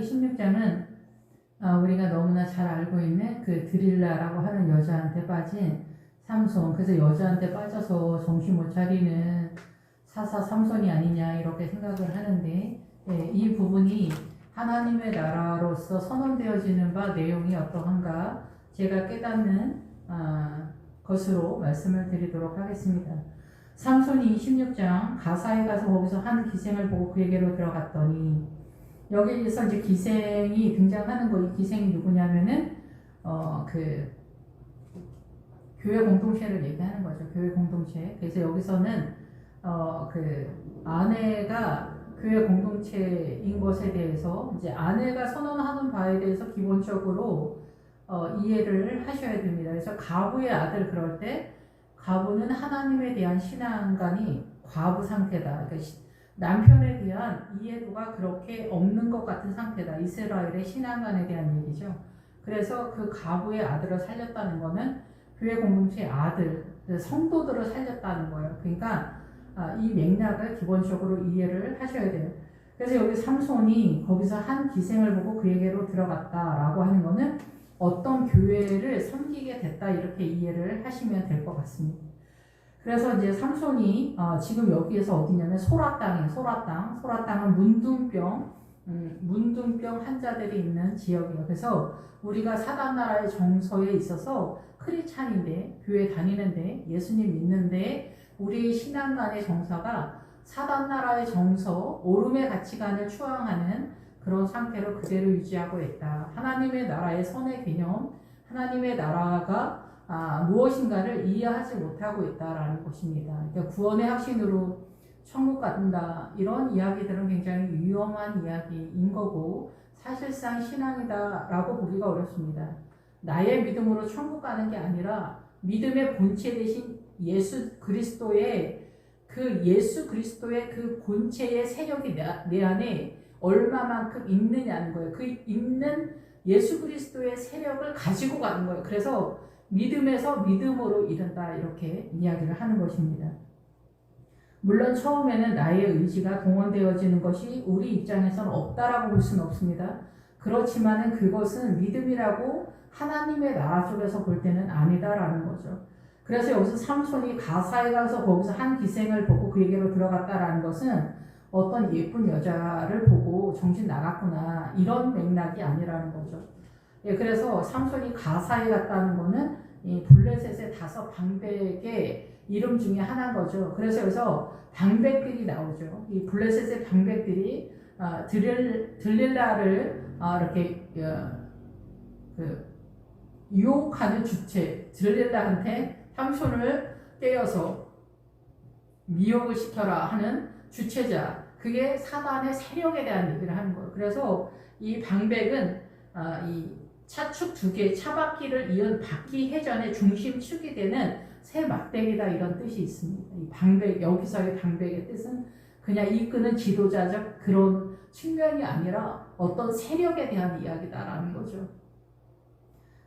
16장은 우리가 너무나 잘 알고 있는 그 드릴라라고 하는 여자한테 빠진 삼손, 그래서 여자한테 빠져서 정신 못 차리는 사사 삼손이 아니냐 이렇게 생각을 하는데, 이 부분이 하나님의 나라로서 선언되어지는 바 내용이 어떠한가 제가 깨닫는 것으로 말씀을 드리도록 하겠습니다. 삼손이 16장 가사에 가서 거기서 한 기생을 보고 그에게로 들어갔더니, 여기에서 이제 기생이 등장하는 거, 이 기생이 누구냐면은 그 교회 공동체를 얘기하는 거죠. 교회 공동체. 그래서 여기서는 그 아내가 교회 공동체인 것에 대해서 이제 아내가 선언하는 바에 대해서 기본적으로 이해를 하셔야 됩니다. 그래서 가부의 아들, 그럴 때 가부는 하나님에 대한 신앙관이 과부 상태다. 그러니까 남편에 대한 이해도가 그렇게 없는 것 같은 상태다. 이스라엘의 신앙관에 대한 얘기죠. 그래서 그 가부의 아들을 살렸다는 거는 교회 공동체의 아들, 성도들을 살렸다는 거예요. 그러니까 이 맥락을 기본적으로 이해를 하셔야 돼요. 그래서 여기 삼손이 거기서 한 기생을 보고 그에게로 들어갔다라고 하는 거는 어떤 교회를 섬기게 됐다, 이렇게 이해를 하시면 될 것 같습니다. 그래서 이제 삼손이 지금 여기에서 어디냐면 소라 땅이에요. 소라 땅. 소라 땅은 문둥병 환자들이 있는 지역이에요. 그래서 우리가 사단 나라의 정서에 있어서 크리스찬인데, 교회 다니는데, 예수님 믿는데, 우리 신앙관의 정서가 사단 나라의 정서, 오름의 가치관을 추앙하는 그런 상태로 그대로 유지하고 있다. 하나님의 나라의 선의 개념, 하나님의 나라가 무엇인가를 이해하지 못하고 있다라는 것입니다. 그러니까 구원의 확신으로 천국 간다, 이런 이야기들은 굉장히 위험한 이야기인 거고, 사실상 신앙이다라고 보기가 어렵습니다. 나의 믿음으로 천국 가는 게 아니라 믿음의 본체 대신 예수 그리스도의 그 본체의 세력이 내 안에 얼마만큼 있느냐는 거예요. 그 있는 예수 그리스도의 세력을 가지고 가는 거예요. 그래서 믿음에서 믿음으로 이른다, 이렇게 이야기를 하는 것입니다. 물론 처음에는 나의 의지가 동원되어지는 것이 우리 입장에서는 없다라고 볼 수는 없습니다. 그렇지만은 그것은 믿음이라고 하나님의 나라 쪽에서 볼 때는 아니다라는 거죠. 그래서 여기서 삼손이 가사에 가서 거기서 한 기생을 보고 그에게로 들어갔다라는 것은 어떤 예쁜 여자를 보고 정신 나갔구나, 이런 맥락이 아니라는 거죠. 그래서 삼손이 가사에 갔다는 거는 이 블레셋의 5 방백의 이름 중에 하나인 거죠. 그래서 여기서 방백들이 나오죠. 이 블레셋의 방백들이 들릴라를 이렇게 유혹하는 주체, 들릴라한테 삼손을 깨어서 미혹을 시켜라 하는 주체자, 그게 사단의 세력에 대한 얘기를 하는 거예요. 그래서 이 방백은 이 차축 2개, 차바퀴를 이은 바퀴 회전의 중심축이 되는 새 막대기다, 이런 뜻이 있습니다. 이 방백, 여기서의 방백의 뜻은 그냥 이끄는 지도자적 그런 측면이 아니라 어떤 세력에 대한 이야기다라는 거죠.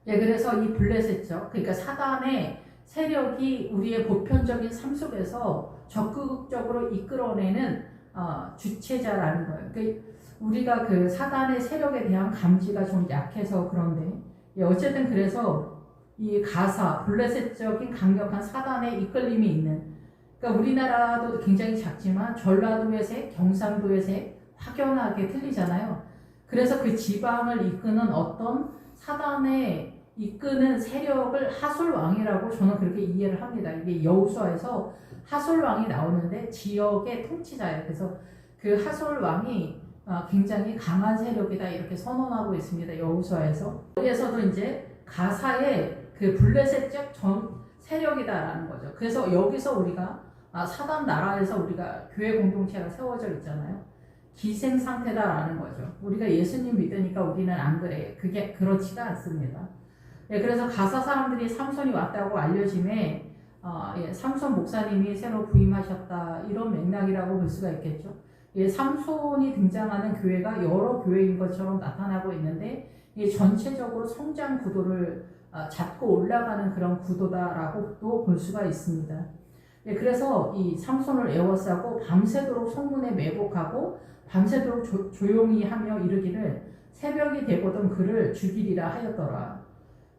그래서 이 블레셋죠. 그러니까 사단의 세력이 우리의 보편적인 삶 속에서 적극적으로 이끌어내는 주체자라는 거예요. 그러니까 우리가 그 사단의 세력에 대한 감지가 좀 약해서 그런데, 어쨌든 그래서 이 가사, 블레셋적인 강력한 사단의 이끌림이 있는, 그러니까 우리나라도 굉장히 작지만 전라도의 색, 경상도의 색 확연하게 틀리잖아요. 그래서 그 지방을 이끄는 어떤 사단의 이끄는 세력을 하솔왕이라고 저는 그렇게 이해를 합니다. 이게 여호수아에서 하솔왕이 나오는데 지역의 통치자예요. 그래서 그 하솔왕이 굉장히 강한 세력이다, 이렇게 선언하고 있습니다. 여호수아에서. 여기에서도 이제 가사의 그 블레셋적 세력이다라는 거죠. 그래서 여기서 우리가 사단 나라에서 우리가 교회 공동체가 세워져 있잖아요. 기생 상태다라는 거죠. 우리가 예수님 믿으니까 우리는 안 그래. 그게 그렇지가 않습니다. 그래서 가사 사람들이 삼손이 왔다고 알려짐에 삼손 목사님이 새로 부임하셨다, 이런 맥락이라고 볼 수가 있겠죠. 삼손이 등장하는 교회가 여러 교회인 것처럼 나타나고 있는데, 전체적으로 성장 구도를 잡고 올라가는 그런 구도다라고도 볼 수가 있습니다. 그래서 이 삼손을 에워싸고 밤새도록 성문에 매복하고 밤새도록 조용히 하며 이르기를 새벽이 되거든 그를 죽이리라 하였더라.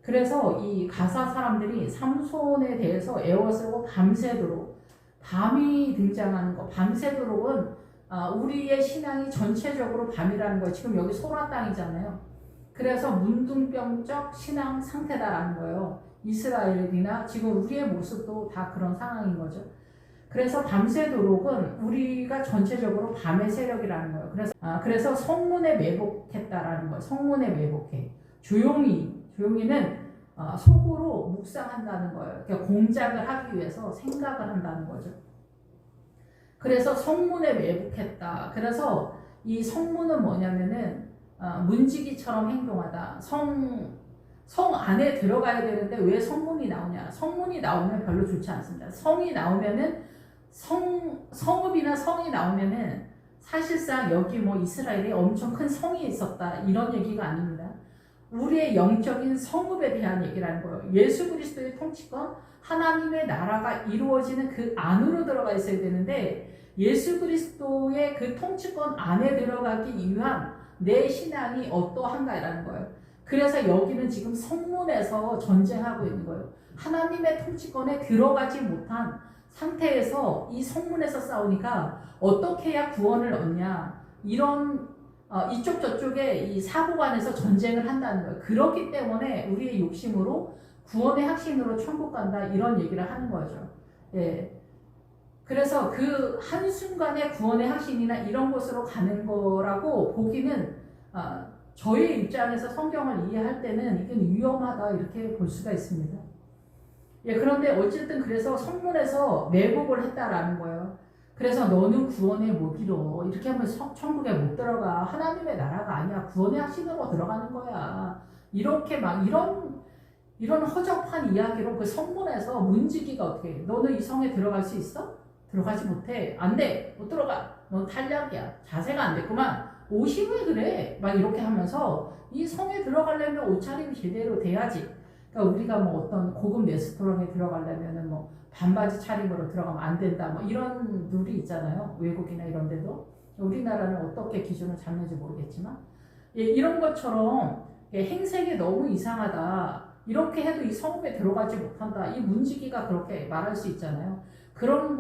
그래서 이 가사 사람들이 삼손에 대해서 애워쓰고 밤새도록, 밤이 등장하는 거, 밤새도록은 우리의 신앙이 전체적으로 밤이라는 거예요. 지금 여기 소라 땅이잖아요. 그래서 문둥병적 신앙 상태다라는 거예요. 이스라엘이나 지금 우리의 모습도 다 그런 상황인 거죠. 그래서 밤새도록은 우리가 전체적으로 밤의 세력이라는 거예요. 그래서 성문에 매복했다라는 거예요. 성문에 매복해. 조용히는 속으로 묵상한다는 거예요. 그러니까 공작을 하기 위해서 생각을 한다는 거죠. 그래서 성문에 매복했다. 그래서 이 성문은 뭐냐면은 문지기처럼 행동하다. 성 안에 들어가야 되는데 왜 성문이 나오냐? 성문이 나오면 별로 좋지 않습니다. 성이 나오면은 성읍이나 성이 나오면은 사실상 여기 뭐 이스라엘에 엄청 큰 성이 있었다 이런 얘기가 아닙니다. 우리의 영적인 성읍에 대한 얘기라는 거예요. 예수 그리스도의 통치권, 하나님의 나라가 이루어지는 그 안으로 들어가 있어야 되는데 예수 그리스도의 그 통치권 안에 들어가기 위한 내 신앙이 어떠한가라는 거예요. 그래서 여기는 지금 성문에서 전쟁하고 있는 거예요. 하나님의 통치권에 들어가지 못한 상태에서 이 성문에서 싸우니까 어떻게 해야 구원을 얻냐 이런 이쪽 저쪽에 이 사고관에서 전쟁을 한다는 거예요. 그렇기 때문에 우리의 욕심으로 구원의 확신으로 천국 간다 이런 얘기를 하는 거죠. 예. 그래서 그 한순간의 구원의 확신이나 이런 곳으로 가는 거라고 보기는 저의 입장에서 성경을 이해할 때는 이건 위험하다 이렇게 볼 수가 있습니다. 예, 그런데 어쨌든 그래서 성문에서 매복을 했다라는 거예요. 그래서 너는 구원에 못 이뤄. 이렇게 하면 천국에 못 들어가. 하나님의 나라가 아니야. 구원의 확신으로 들어가는 거야. 이렇게 막 이런 허접한 이야기로 그 성문에서 문지기가 어떻게 해? 너는 이 성에 들어갈 수 있어? 들어가지 못해. 안 돼. 못 들어가. 넌 탈락이야. 자세가 안 됐구만. 옷이 왜 그래? 막 이렇게 하면서 이 성에 들어가려면 옷차림이 제대로 돼야지. 그러니까 우리가 뭐 어떤 고급 레스토랑에 들어가려면은 뭐 반바지 차림으로 들어가면 안 된다. 뭐 이런 룰이 있잖아요. 외국이나 이런 데도. 우리나라는 어떻게 기준을 잡는지 모르겠지만. 예, 이런 것처럼 행색이 너무 이상하다. 이렇게 해도 이 성읍에 들어가지 못한다. 이 문지기가 그렇게 말할 수 있잖아요. 그런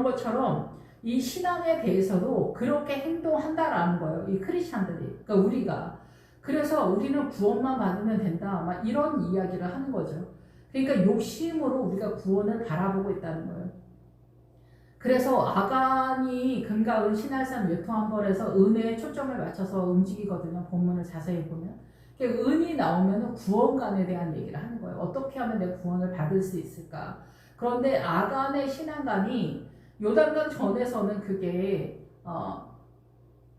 것처럼 이 신앙에 대해서도 그렇게 행동한다라는 거예요. 이 크리스찬들이. 그러니까 우리가. 그래서 우리는 구원만 받으면 된다. 막 이런 이야기를 하는 거죠. 그러니까 욕심으로 우리가 구원을 바라보고 있다는 거예요. 그래서 아간이 금가은 신할산 외통한벌에서 은혜에 초점을 맞춰서 움직이거든요. 본문을 자세히 보면. 은이 나오면 구원관에 대한 얘기를 하는 거예요. 어떻게 하면 내 구원을 받을 수 있을까? 그런데 아간의 신앙관이 요단강 전에서는 그게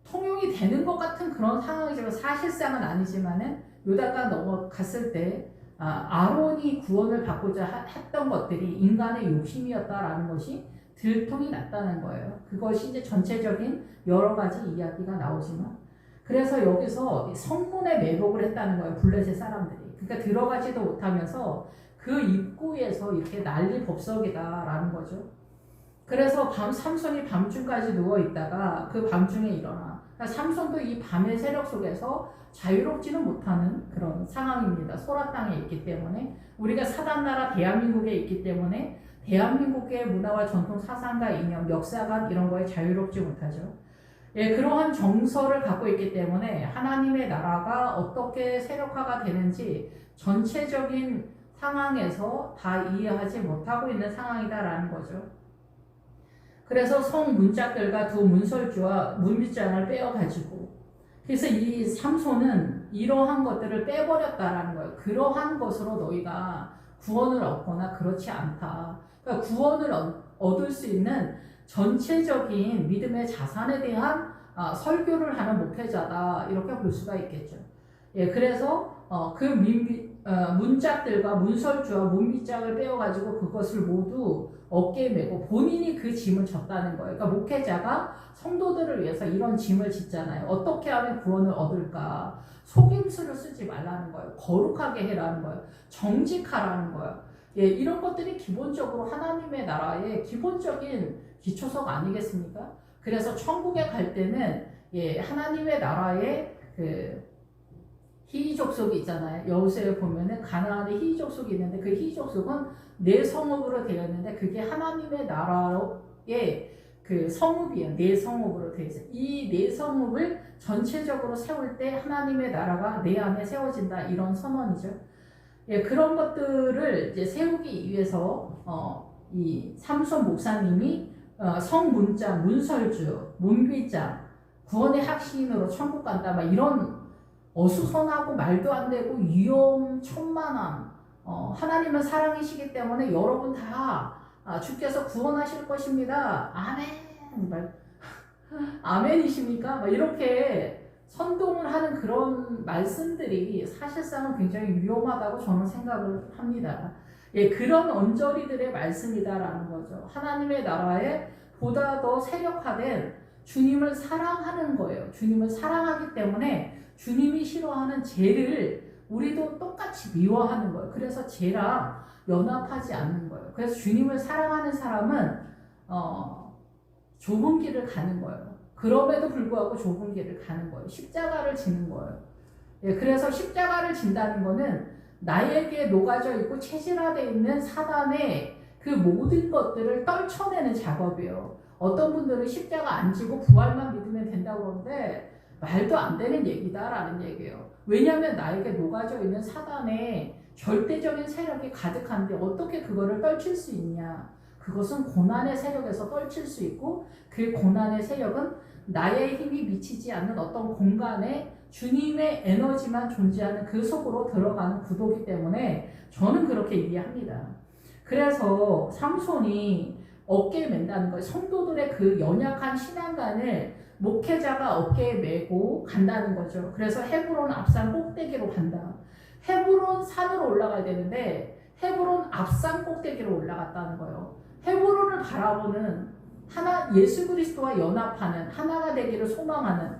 통용이 되는 것 같은 그런 상황이지만 사실상은 아니지만은 요단강 넘어갔을 때 아론이 구원을 받고자 했던 것들이 인간의 욕심이었다라는 것이 들통이 났다는 거예요. 그것이 이제 전체적인 여러 가지 이야기가 나오지만 그래서 여기서 성문에 매복을 했다는 거예요. 블레셋 사람들이. 그러니까 들어가지도 못하면서 그 입구에서 이렇게 난리법석이다라는 거죠. 그래서 삼손이 밤중까지 누워있다가 그 밤중에 일어나. 그러니까 삼손도 이 밤의 세력 속에서 자유롭지는 못하는 그런 상황입니다. 소라 땅에 있기 때문에 우리가 사단나라 대한민국에 있기 때문에 대한민국의 문화와 전통 사상과 이념, 역사관 이런 거에 자유롭지 못하죠. 예, 그러한 정서를 갖고 있기 때문에 하나님의 나라가 어떻게 세력화가 되는지 전체적인 상황에서 다 이해하지 못하고 있는 상황이다라는 거죠. 그래서 성 문짝들과 두 문설주와 문빗장을 빼어가지고 그래서 이 삼손은 이러한 것들을 빼버렸다라는 거예요. 그러한 것으로 너희가 구원을 얻거나 그렇지 않다. 그러니까 구원을 얻을 수 있는 전체적인 믿음의 자산에 대한 설교를 하는 목회자다 이렇게 볼 수가 있겠죠. 예, 그래서 그 문짝들과 문설주와 문빗장을 빼어가지고 그것을 모두 어깨에 메고 본인이 그 짐을 졌다는 거예요. 그러니까 목회자가 성도들을 위해서 이런 짐을 짓잖아요. 어떻게 하면 구원을 얻을까? 속임수를 쓰지 말라는 거예요. 거룩하게 해라는 거예요. 정직하라는 거예요. 예, 이런 것들이 기본적으로 하나님의 나라의 기본적인 기초석 아니겠습니까? 그래서 천국에 갈 때는 예, 하나님의 나라의 그 희족속이 있잖아요. 여호수아에 보면은 가나안에 희족속이 있는데 그 희족속은 네 성읍으로 되어 있는데 그게 하나님의 나라의 그 성읍이에요. 네 성읍으로 되어 있어요. 이 네 성읍을 전체적으로 세울 때 하나님의 나라가 내 안에 세워진다 이런 선언이죠. 예, 그런 것들을 이제 세우기 위해서 이 삼손 목사님이 성문장, 문설주, 문귀장, 구원의 확신으로 천국 간다 막 이런 어수선하고 말도 안 되고 위험천만한 하나님은 사랑이시기 때문에 여러분 다 주께서 구원하실 것입니다. 아멘. 말, 아멘이십니까? 막 이렇게 선동을 하는 그런 말씀들이 사실상은 굉장히 위험하다고 저는 생각을 합니다. 예, 그런 언저리들의 말씀이다라는 거죠. 하나님의 나라에 보다 더 세력화된 주님을 사랑하는 거예요. 주님을 사랑하기 때문에 주님이 싫어하는 죄를 우리도 똑같이 미워하는 거예요. 그래서 죄랑 연합하지 않는 거예요. 그래서 주님을 사랑하는 사람은 좁은 길을 가는 거예요. 그럼에도 불구하고 좁은 길을 가는 거예요. 십자가를 지는 거예요. 예, 그래서 십자가를 진다는 거는 나에게 녹아져 있고 체질화되어 있는 사단의 그 모든 것들을 떨쳐내는 작업이에요. 어떤 분들은 십자가 안 지고 부활만 믿으면 된다고 그러는데 말도 안 되는 얘기다라는 얘기예요. 왜냐하면 나에게 녹아져 있는 사단의 절대적인 세력이 가득한데 어떻게 그거를 떨칠 수 있냐. 그것은 고난의 세력에서 떨칠 수 있고 그 고난의 세력은 나의 힘이 미치지 않는 어떤 공간에 주님의 에너지만 존재하는 그 속으로 들어가는 구도이기 때문에 저는 그렇게 이해합니다. 그래서 삼손이 어깨에 맨다는 거예요. 성도들의 그 연약한 신앙관을 목회자가 어깨에 메고 간다는 거죠. 그래서 헤브론 앞산 꼭대기로 간다. 헤브론 산으로 올라가야 되는데 헤브론 앞산 꼭대기로 올라갔다는 거예요. 헤브론을 바라보는 예수 그리스도와 연합하는 하나가 되기를 소망하는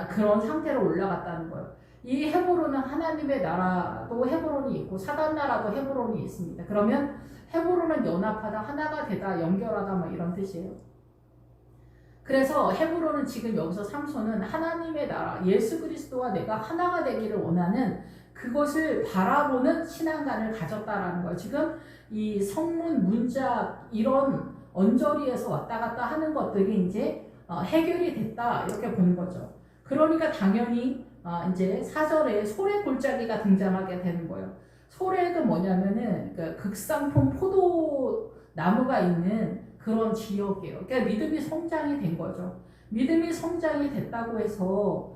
그런 상태로 올라갔다는 거예요. 이 헤브론은 하나님의 나라도 헤브론이 있고 사단 나라도 헤브론이 있습니다. 그러면 헤브론은 연합하다, 하나가 되다, 연결하다 뭐 이런 뜻이에요. 그래서 헤브론은 지금 여기서 삼손은 하나님의 나라, 예수 그리스도와 내가 하나가 되기를 원하는 그것을 바라보는 신앙관을 가졌다라는 거예요. 지금 이 성문, 문자 이런 언저리에서 왔다 갔다 하는 것들이 이제 해결이 됐다 이렇게 보는 거죠. 그러니까 당연히 이제 4절에 소래 골짜기가 등장하게 되는 거예요. 소래가 뭐냐면은 그 극상품 포도나무가 있는 그런 지역이에요. 그러니까 믿음이 성장이 된 거죠. 믿음이 성장이 됐다고 해서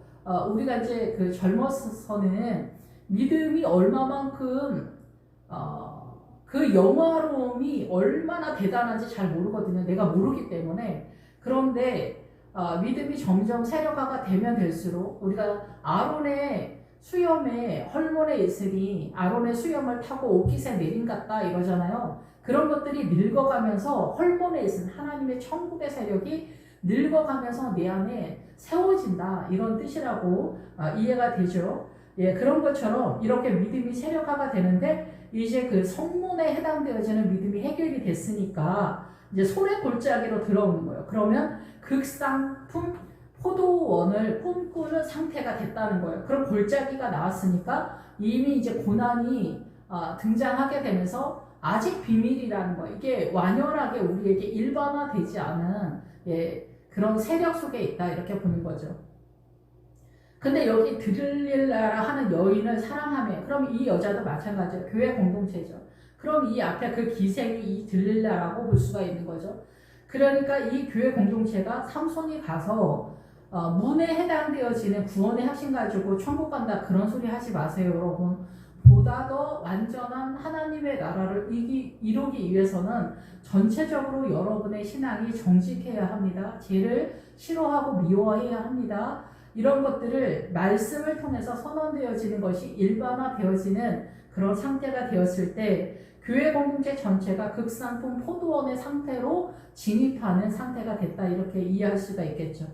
우리가 이제 그 젊어서는 믿음이 얼마만큼 그 영화로움이 얼마나 대단한지 잘 모르거든요. 내가 모르기 때문에. 그런데 믿음이 점점 세력화가 되면 될수록 우리가 아론의 수염에 헐몬에 있으니 아론의 수염을 타고 옷깃에 내린 같다 이러잖아요. 그런 것들이 늙어가면서 헐몬에 있은 하나님의 천국의 세력이 늙어가면서 내 안에 세워진다 이런 뜻이라고 이해가 되죠. 예, 그런 것처럼 이렇게 믿음이 세력화가 되는데 이제 그 성문에 해당되어지는 믿음이 해결이 됐으니까 이제 소래 골짜기로 들어오는 거예요. 그러면 극상품 포도원을 꿈꾸는 상태가 됐다는 거예요. 그럼 골짜기가 나왔으니까 이미 이제 고난이 등장하게 되면서 아직 비밀이라는 거예요. 이게 완연하게 우리에게 일반화되지 않은 그런 세력 속에 있다 이렇게 보는 거죠. 근데 여기 드릴라라 하는 여인을 사랑하며 그럼 이 여자도 마찬가지예요. 교회 공동체죠. 그럼 이 앞에 그 기생이 이 드릴라라고 볼 수가 있는 거죠. 그러니까 이 교회 공동체가 삼손이 가서 문에 해당되어지는 구원의 확신 가지고 천국 간다 그런 소리 하지 마세요 여러분. 보다 더 완전한 하나님의 나라를 이루기 위해서는 전체적으로 여러분의 신앙이 정직해야 합니다. 죄를 싫어하고 미워해야 합니다. 이런 것들을 말씀을 통해서 선언되어지는 것이 일반화되어지는 그런 상태가 되었을 때 교회 공동체 전체가 극상품 포도원의 상태로 진입하는 상태가 됐다 이렇게 이해할 수가 있겠죠.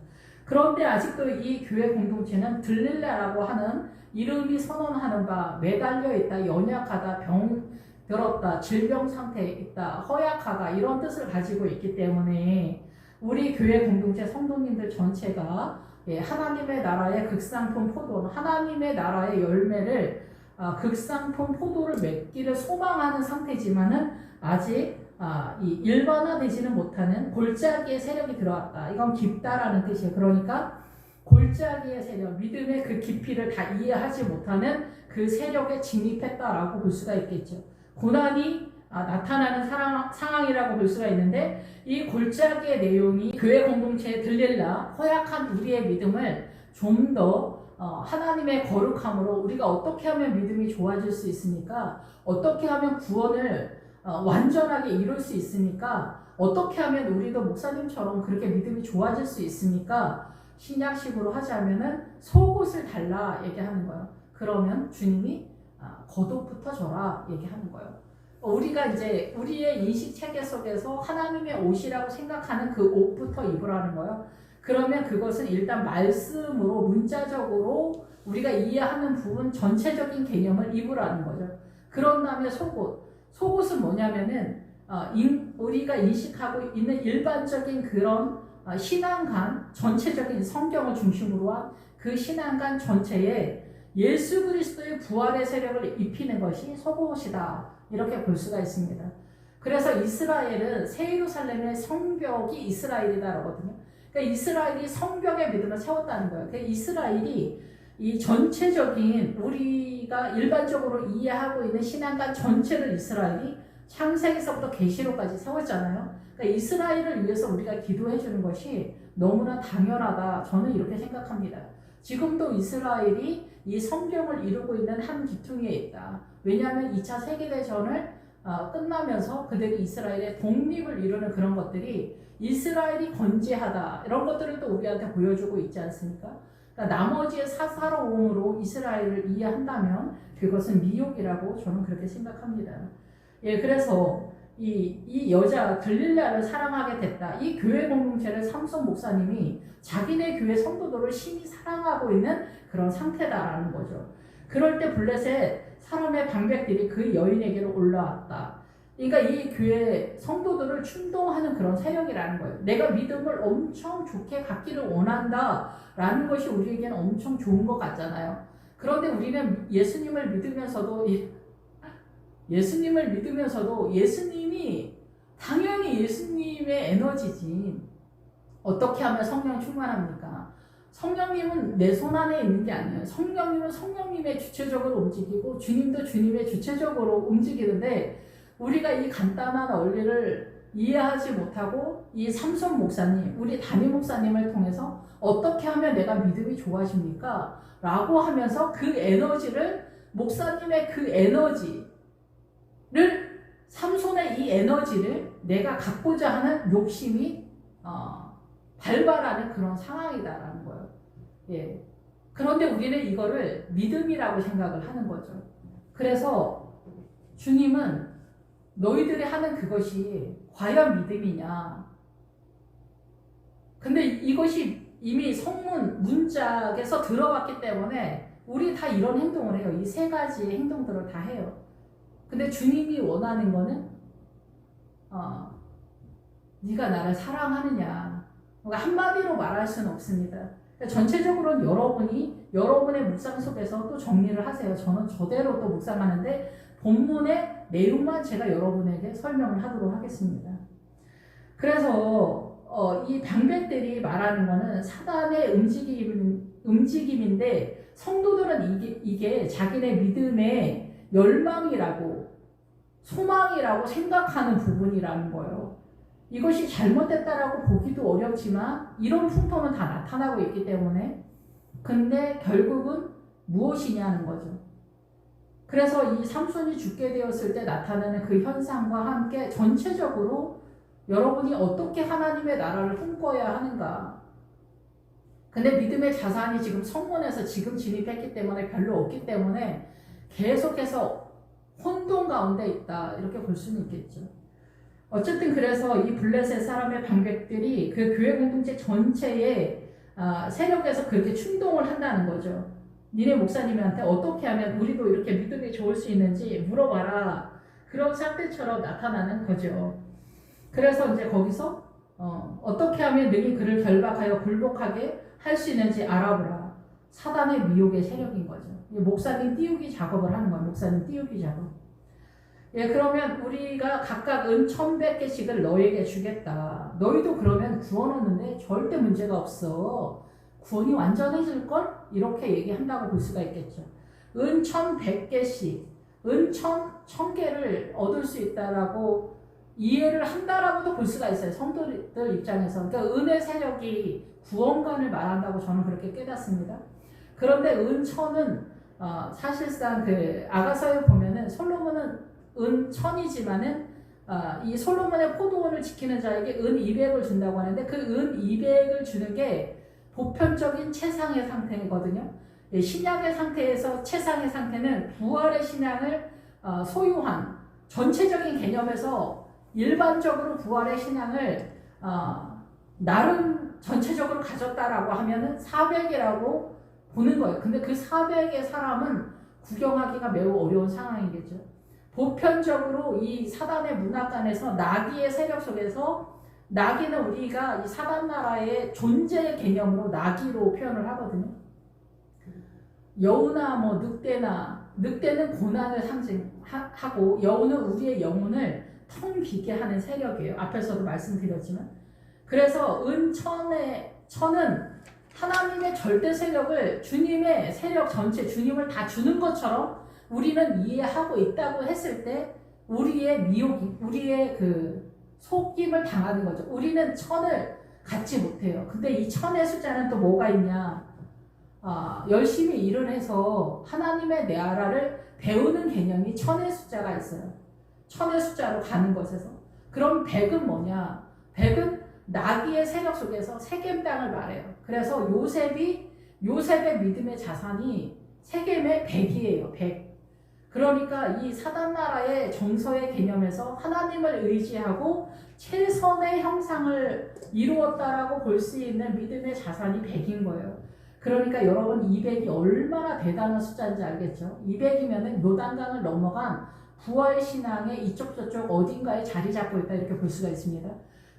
그런데 아직도 이 교회 공동체는 들릴라라고 하는 이름이 선언하는 바 매달려 있다, 연약하다, 병들었다, 질병 상태에 있다, 허약하다 이런 뜻을 가지고 있기 때문에 우리 교회 공동체 성도님들 전체가 예, 하나님의 나라의 극상품 포도, 하나님의 나라의 열매를 극상품 포도를 맺기를 소망하는 상태지만은 아직 이 일반화되지는 못하는 골짜기의 세력이 들어왔다. 이건 깊다라는 뜻이에요. 그러니까 골짜기의 세력, 믿음의 그 깊이를 다 이해하지 못하는 그 세력에 진입했다라고 볼 수가 있겠죠. 고난이 나타나는 상황이라고 볼 수가 있는데 이 골짜기의 내용이 교회 공동체에 들릴라 허약한 우리의 믿음을 좀 더 하나님의 거룩함으로 우리가 어떻게 하면 믿음이 좋아질 수 있습니까? 어떻게 하면 구원을 완전하게 이룰 수 있습니까? 어떻게 하면 우리도 목사님처럼 그렇게 믿음이 좋아질 수 있습니까? 신약식으로 하자면은 속옷을 달라 얘기하는 거예요. 그러면 주님이 겉옷부터 줘라 얘기하는 거예요. 우리가 이제 우리의 인식 체계 속에서 하나님의 옷이라고 생각하는 그 옷부터 입으라는 거예요. 그러면 그것은 일단 말씀으로 문자적으로 우리가 이해하는 부분 전체적인 개념을 입으라는 거죠. 그런 다음에 속옷은 뭐냐면은 우리가 인식하고 있는 일반적인 그런 신앙관 전체적인 성경을 중심으로 한 그 신앙관 전체에 예수 그리스도의 부활의 세력을 입히는 것이 속옷이다. 이렇게 볼 수가 있습니다. 그래서 이스라엘은 새 예루살렘의 성벽이 이스라엘이다라거든요. 그러니까 이스라엘이 성벽의 믿음을 세웠다는 거예요. 그러니까 이스라엘이 이 전체적인 우리가 일반적으로 이해하고 있는 신앙관 전체를 이스라엘이 창세기서부터 계시록까지 세웠잖아요. 그러니까 이스라엘을 위해서 우리가 기도해 주는 것이 너무나 당연하다. 저는 이렇게 생각합니다. 지금도 이스라엘이 이 성경을 이루고 있는 한 기퉁에 있다. 왜냐하면 2차 세계대전을 끝나면서 그들이 이스라엘의 독립을 이루는 그런 것들이 이스라엘이 건재하다. 이런 것들을 또 우리한테 보여주고 있지 않습니까? 그러니까 나머지의 사사로움으로 이스라엘을 이해한다면 그것은 미혹이라고 저는 그렇게 생각합니다. 예, 그래서 이 여자 들릴라를 사랑하게 됐다. 이 교회 공동체를 삼손 목사님이 자기네 교회 성도들을 심히 사랑하고 있는 그런 상태다라는 거죠. 그럴 때 블레셋 사람의 방백들이 그 여인에게로 올라왔다. 그러니까 이 교회 성도들을 충동하는 그런 세력이라는 거예요. 내가 믿음을 엄청 좋게 갖기를 원한다라는 것이 우리에게는 엄청 좋은 것 같잖아요. 그런데 우리는 예수님을 믿으면서도 예수님이 당연히 예수님의 에너지지. 어떻게 하면 성령 충만합니까? 성령님은 내 손 안에 있는 게 아니에요. 성령님은 성령님의 주체적으로 움직이고 주님도 주님의 주체적으로 움직이는데 우리가 이 간단한 원리를 이해하지 못하고 이 삼손 목사님, 우리 담임 목사님을 통해서 어떻게 하면 내가 믿음이 좋아집니까? 라고 하면서 그 에너지를 목사님의 그 에너지를 삼손의 이 에너지를 내가 갖고자 하는 욕심이 발발하는 그런 상황이다라는 거예요. 예. 그런데 우리는 이거를 믿음이라고 생각을 하는 거죠. 그래서 주님은 너희들이 하는 그것이 과연 믿음이냐? 근데 이것이 이미 성문 문짝에서 들어왔기 때문에 우리 다 이런 행동을 해요. 이 세 가지의 행동들을 다 해요. 근데 주님이 원하는 거는 네가 나를 사랑하느냐. 그러니까 한마디로 말할 수는 없습니다. 그러니까 전체적으로는 여러분이 여러분의 묵상 속에서 또 정리를 하세요. 저는 저대로 또 묵상하는데 본문의 내용만 제가 여러분에게 설명을 하도록 하겠습니다. 그래서 이 방백들이 말하는 거는 사단의 움직임인데 성도들은 이게 자기네 믿음의 열망이라고 소망이라고 생각하는 부분이라는 거예요. 이것이 잘못됐다라고 보기도 어렵지만 이런 풍토는 다 나타나고 있기 때문에 근데 결국은 무엇이냐는 거죠. 그래서 이 삼손이 죽게 되었을 때 나타나는 그 현상과 함께 전체적으로 여러분이 어떻게 하나님의 나라를 꿈꿔야 하는가. 근데 믿음의 자산이 지금 성문에서 지금 진입했기 때문에 별로 없기 때문에 계속해서 혼돈 가운데 있다. 이렇게 볼 수는 있겠죠. 어쨌든 그래서 이 블레셋 사람의 방백들이 그 교회 공동체 전체의 세력에서 그렇게 충동을 한다는 거죠. 니네 목사님한테 어떻게 하면 우리도 이렇게 믿음이 좋을 수 있는지 물어봐라. 그런 상태처럼 나타나는 거죠. 그래서 이제 거기서 어떻게 하면 능히 그를 결박하여 굴복하게 할 수 있는지 알아보라. 사단의 미혹의 세력인 거죠. 목사님 띄우기 작업을 하는 거예요. 목사님 띄우기 작업. 예, 그러면 우리가 각각 은 1100개씩을 너에게 주겠다. 너희도 그러면 구원 얻는데 절대 문제가 없어. 구원이 완전해질걸? 이렇게 얘기한다고 볼 수가 있겠죠. 은 1100개씩, 은 1000개를 얻을 수 있다라고 이해를 한다라고도 볼 수가 있어요. 성도들 입장에서. 그러니까 은의 세력이 구원관을 말한다고 저는 그렇게 깨닫습니다. 그런데 은 1000은 사실상 그 아가서에 보면은 솔로몬은 은 1000이지만은 이 솔로몬의 포도원을 지키는 자에게 은 200을 준다고 하는데 그 은 200을 주는 게 보편적인 최상의 상태거든요. 신약의 상태에서 최상의 상태는 부활의 신앙을 소유한 전체적인 개념에서 일반적으로 부활의 신앙을 나름 전체적으로 가졌다라고 하면은 400이라고 보는 거예요. 근데 그 400의 사람은 구경하기가 매우 어려운 상황이겠죠. 보편적으로 이 사단의 문화관에서 나귀의 세력 속에서 나귀는 우리가 이 사단 나라의 존재 개념으로 나귀로 표현을 하거든요. 여우나 뭐 늑대는 고난을 상징하고 여우는 우리의 영혼을 텅 비게 하는 세력이에요. 앞에서도 말씀드렸지만. 그래서 천은 하나님의 절대 세력을 주님의 세력 전체, 주님을 다 주는 것처럼 우리는 이해하고 있다고 했을 때 우리의 미혹이, 우리의 그 속임을 당하는 거죠. 우리는 천을 갖지 못해요. 근데 이 천의 숫자는 또 뭐가 있냐? 열심히 일을 해서 하나님의 나라를 배우는 개념이 천의 숫자가 있어요. 천의 숫자로 가는 것에서. 그럼 100은 뭐냐? 100은 나귀의 세력 속에서 세겜 땅을 말해요. 그래서 요셉의 믿음의 자산이 세겜의 100이에요. 100. 그러니까 이 사단 나라의 정서의 개념에서 하나님을 의지하고 최선의 형상을 이루었다라고 볼 수 있는 믿음의 자산이 100인 거예요. 그러니까 여러분 200이 얼마나 대단한 숫자인지 알겠죠? 200이면은 요단강을 넘어간 부활 신앙의 이쪽 저쪽 어딘가에 자리 잡고 있다 이렇게 볼 수가 있습니다.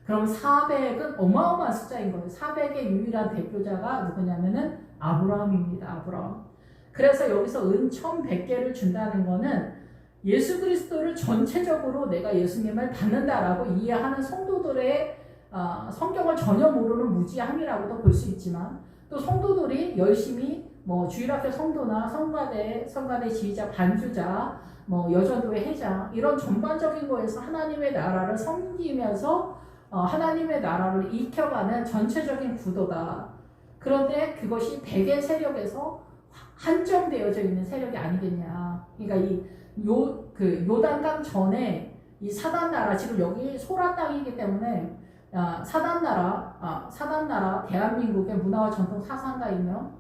그럼 400은 어마어마한 숫자인 거예요. 400의 유일한 대표자가 누구냐면은 아브라함입니다. 아브라함. 그래서 여기서 은 1100개를 준다는 거는 예수 그리스도를 전체적으로 내가 예수님을 받는다라고 이해하는 성도들의 성경을 전혀 모르는 무지함이라고도 볼 수 있지만 또 성도들이 열심히 뭐 주일학교 성도나 성가대 지휘자, 반주자, 뭐 여전도의 회장 이런 전반적인 거에서 하나님의 나라를 섬기면서 하나님의 나라를 익혀가는 전체적인 구도다. 그런데 그것이 백의 세력에서 한정되어져 있는 세력이 아니겠냐. 그러니까 요단강 전에 이 사단 나라, 지금 여기 소라 땅이기 때문에 사단 나라 대한민국의 문화와 전통 사상가이며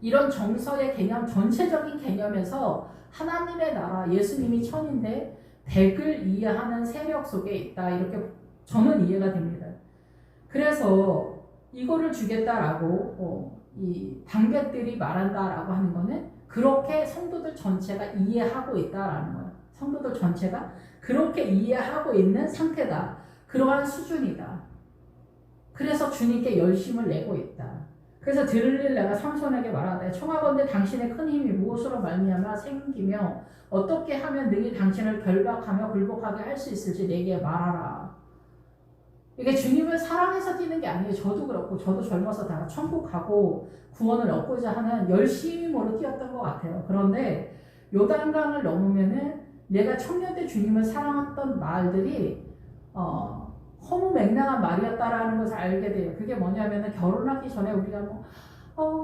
이런 정서의 개념, 전체적인 개념에서 하나님의 나라, 예수님이 천인데 백을 이해하는 세력 속에 있다. 이렇게 저는 이해가 됩니다. 그래서 이거를 주겠다라고 이 당백들이 말한다라고 하는 거는 그렇게 성도들 전체가 이해하고 있다라는 거예요. 성도들 전체가 그렇게 이해하고 있는 상태다. 그러한 수준이다. 그래서 주님께 열심을 내고 있다. 그래서 들을 내가 삼손에게 말하되 청하건대 당신의 큰 힘이 무엇으로 말미암아 생기며 어떻게 하면 능히 당신을 결박하며 굴복하게 할 수 있을지 내게 말하라. 이게 주님을 사랑해서 뛰는 게 아니에요. 저도 그렇고 저도 젊어서 다 천국 가고 구원을 얻고자 하는 열심으로 뛰었던 것 같아요. 그런데 요단강을 넘으면은 내가 청년 때 주님을 사랑했던 말들이 허무맹랑한 말이었다라는 것을 알게 돼요. 그게 뭐냐면은 결혼하기 전에 우리가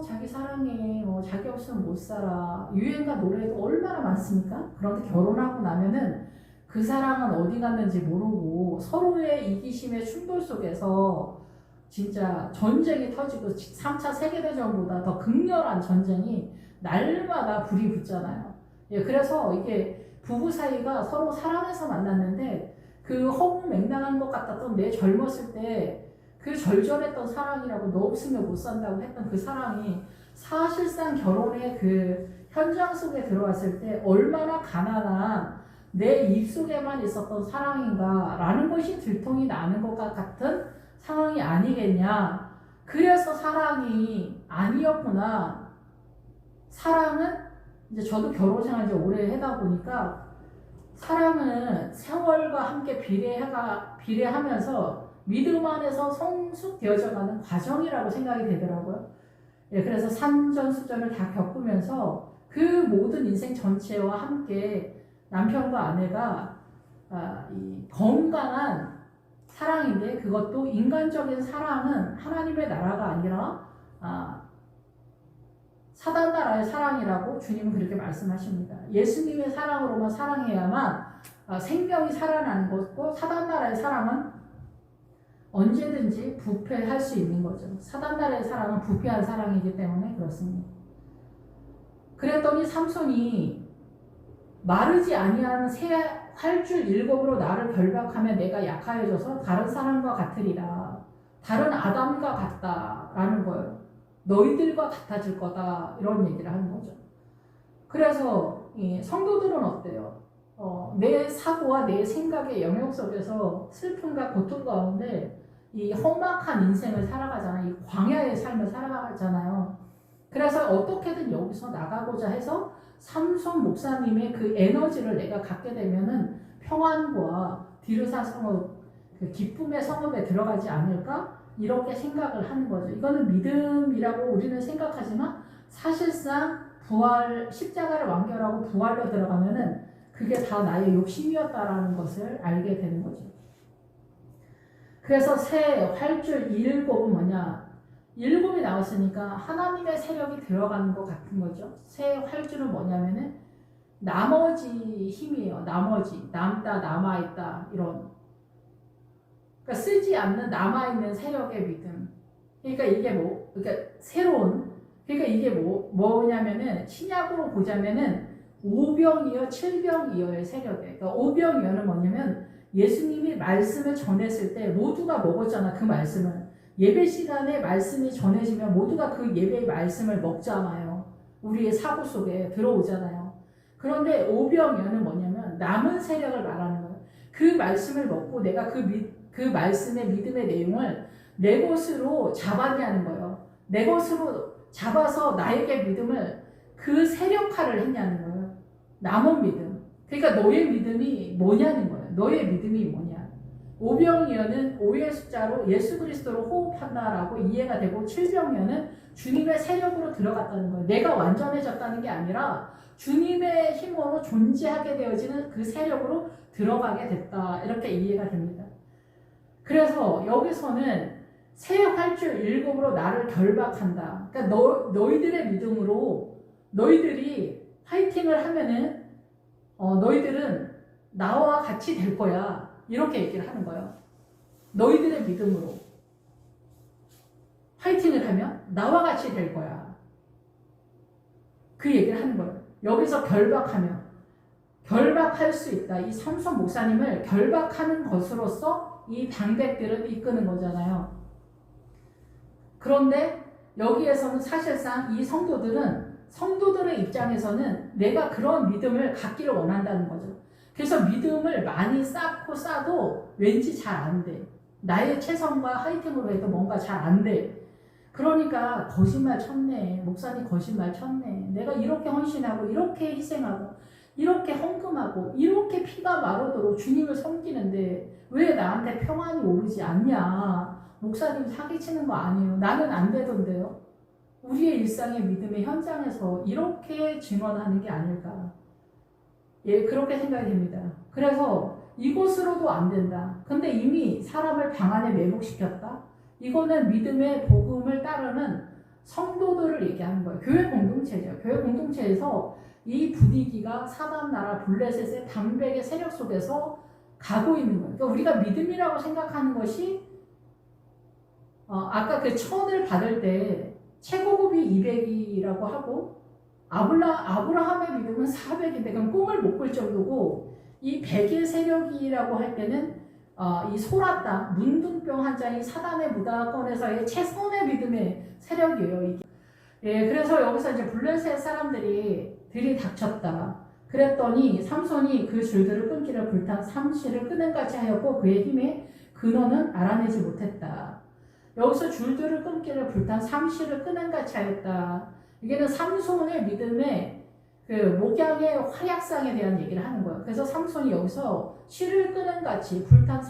자기 사랑해, 자기 없으면 못 살아. 유행가 노래도 얼마나 많습니까? 그런데 결혼하고 나면은 그 사랑은 어디 갔는지 모르고 서로의 이기심의 충돌 속에서 진짜 전쟁이 터지고 3차 세계대전보다 더 극렬한 전쟁이 날마다 불이 붙잖아요. 예, 그래서 이게 부부 사이가 서로 사랑해서 만났는데 그 허무맹랑한 것 같았던 내 젊었을 때 그 절절했던 사랑이라고 너 없으면 못 산다고 했던 그 사랑이 사실상 결혼의 그 현장 속에 들어왔을 때 얼마나 가난한 내 입속에만 있었던 사랑인가 라는 것이 들통이 나는 것 같은 상황이 아니겠냐. 그래서 사랑이 아니었구나. 사랑은 이제 저도 결혼 생활 이제 오래 하다 보니까 사랑은 세월과 함께 비례하면서 믿음 안에서 성숙되어져가는 과정이라고 생각이 되더라고요. 예, 그래서 산전수전을 다 겪으면서 그 모든 인생 전체와 함께 남편과 아내가 이 건강한 사랑인데, 그것도 인간적인 사랑은 하나님의 나라가 아니라 사단 나라의 사랑이라고 주님은 그렇게 말씀하십니다. 예수님의 사랑으로만 사랑해야만 생명이 살아나는 것고, 사단 나라의 사랑은 언제든지 부패할 수 있는 거죠. 사단 나라의 사랑은 부패한 사랑이기 때문에 그렇습니다. 그랬더니 삼손이 마르지 아니하는 새 활줄 7으로 나를 결박하면 내가 약하여져서 다른 사람과 같으리라. 다른 아담과 같다라는 거예요. 너희들과 같아질 거다, 이런 얘기를 하는 거죠. 그래서 성도들은 어때요? 내 사고와 내 생각의 영역 속에서 슬픔과 고통 가운데 이 험악한 인생을 살아가잖아요. 이 광야의 삶을 살아가잖아요. 그래서 어떻게든 여기서 나가고자 해서 삼손 목사님의 그 에너지를 내가 갖게 되면은 평안과 디르사 성읍, 그 기쁨의 성읍에 들어가지 않을까? 이렇게 생각을 하는 거죠. 이거는 믿음이라고 우리는 생각하지만 사실상 부활, 십자가를 완결하고 부활로 들어가면은 그게 다 나의 욕심이었다라는 것을 알게 되는 거죠. 그래서 새 활줄 7은 뭐냐? 7이 나왔으니까 하나님의 세력이 들어가는 것 같은 거죠. 새 활줄은 뭐냐면은 나머지 힘이에요. 나머지, 남다, 남아있다, 이런. 그러니까 쓰지 않는 남아있는 세력의 믿음. 그러니까 이게 그러니까 새로운, 그러니까 이게 뭐냐면은 신약으로 보자면은 오병이어, 칠병이어의 세력이에요. 그러니까 오병이어는 뭐냐면 예수님이 말씀을 전했을 때 모두가 먹었잖아, 그 말씀을. 예배 시간에 말씀이 전해지면 모두가 그 예배의 말씀을 먹잖아요. 우리의 사고 속에 들어오잖아요. 그런데 오병이어는 뭐냐면 남은 세력을 말하는 거예요. 그 말씀을 먹고 내가 그 말씀의 믿음의 내용을 내 것으로 잡았냐는 거예요. 내 것으로 잡아서 나에게 믿음을 그 세력화를 했냐는 거예요. 남은 믿음. 그러니까 너의 믿음이 뭐냐는 거예요. 너의 믿음이 뭐냐. 오병이어는 5의 숫자로 예수 그리스도로 호흡한다라고 이해가 되고, 칠병이어는 주님의 세력으로 들어갔다는 거예요. 내가 완전해졌다는 게 아니라 주님의 힘으로 존재하게 되어지는 그 세력으로 들어가게 됐다, 이렇게 이해가 됩니다. 그래서 여기서는 새 활줄 7으로 나를 결박한다. 그러니까 너희들의 믿음으로 너희들이 파이팅을 하면은 너희들은 나와 같이 될 거야, 이렇게 얘기를 하는 거예요. 너희들의 믿음으로 파이팅을 하면 나와 같이 될 거야, 그 얘기를 하는 거예요. 여기서 결박할 수 있다. 이 삼손 목사님을 결박하는 것으로서 이 방백들을 이끄는 거잖아요. 그런데 여기에서는 사실상 이 성도들의 입장에서는 내가 그런 믿음을 갖기를 원한다는 거죠. 그래서 믿음을 많이 쌓아도 왠지 잘 안 돼. 나의 최선과 화이팅으로 해도 뭔가 잘 안 돼. 그러니까 거짓말 쳤네. 목사님 거짓말 쳤네. 내가 이렇게 헌신하고 이렇게 희생하고 이렇게 헌금하고 이렇게 피가 마르도록 주님을 섬기는데 왜 나한테 평안이 오르지 않냐. 목사님 사기치는 거 아니에요. 나는 안 되던데요. 우리의 일상의 믿음의 현장에서 이렇게 증언하는 게 아닐까. 예, 그렇게 생각이 됩니다. 그래서 이곳으로도 안 된다. 근데 이미 사람을 방 안에 매복시켰다. 이거는 믿음의 복음을 따르는 성도들을 얘기하는 거예요. 교회 공동체죠. 교회 공동체에서 이 분위기가 사단나라 블레셋의 방백의 세력 속에서 가고 있는 거예요. 그러니까 우리가 믿음이라고 생각하는 것이 아까 그 천을 받을 때 최고급이 200이라고 하고 아브라함의 믿음은 400인데 그럼 꿈을 못 꿀 정도고, 이 100의 세력이라고 할 때는 이 소라 땅 문둥병 환자인 사단의 무다권에서의 최선의 믿음의 세력이에요. 이게. 예, 그래서 여기서 이제 블레셋 사람들이 들이닥쳤다. 그랬더니 삼손이 그 줄들을 끊기를 불탄 삼시를 끄는 같이 하였고 그의 힘에 근원은 알아내지 못했다. 여기서 줄들을 끊기를 불탄 삼시를 끄는 같이 하였다. 이게는 삼손의 믿음의 그 목양의 활약상에 대한 얘기를 하는 거예요. 그래서 삼손이 여기서 실을 끄는 같이 불탄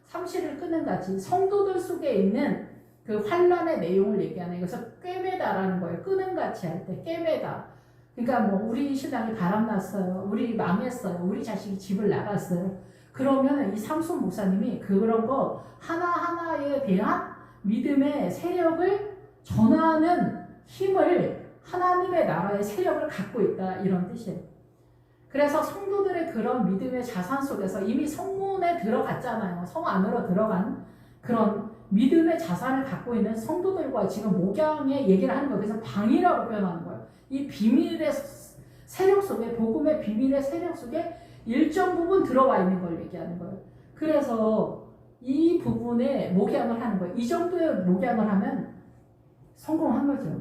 삼시를 끄는 같이 성도들 속에 있는 그 환란의 내용을 얘기하는 거예요. 그래서 꿰매다라는 거예요. 끄는 같이 할 때 꿰매다. 그러니까 뭐 우리 신랑이 바람났어요. 우리 망했어요. 우리 자식이 집을 나갔어요. 그러면 이 삼손 목사님이 그런 거 하나하나에 대한 믿음의 세력을 전하는 힘을 하나님의 나라의 세력을 갖고 있다 이런 뜻이에요. 그래서 성도들의 그런 믿음의 자산 속에서 이미 성문에 들어갔잖아요. 성 안으로 들어간 그런 믿음의 자산을 갖고 있는 성도들과 지금 목양의 얘기를 하는 거예요. 그래서 방이라고 표현하는 거예요. 이 비밀의 세력 속에 복음의 비밀의 세력 속에 일정 부분 들어와 있는 걸 얘기하는 거예요. 그래서 이 부분에 목양을 하는 거예요. 이 정도의 목양을 하면 성공한 거죠.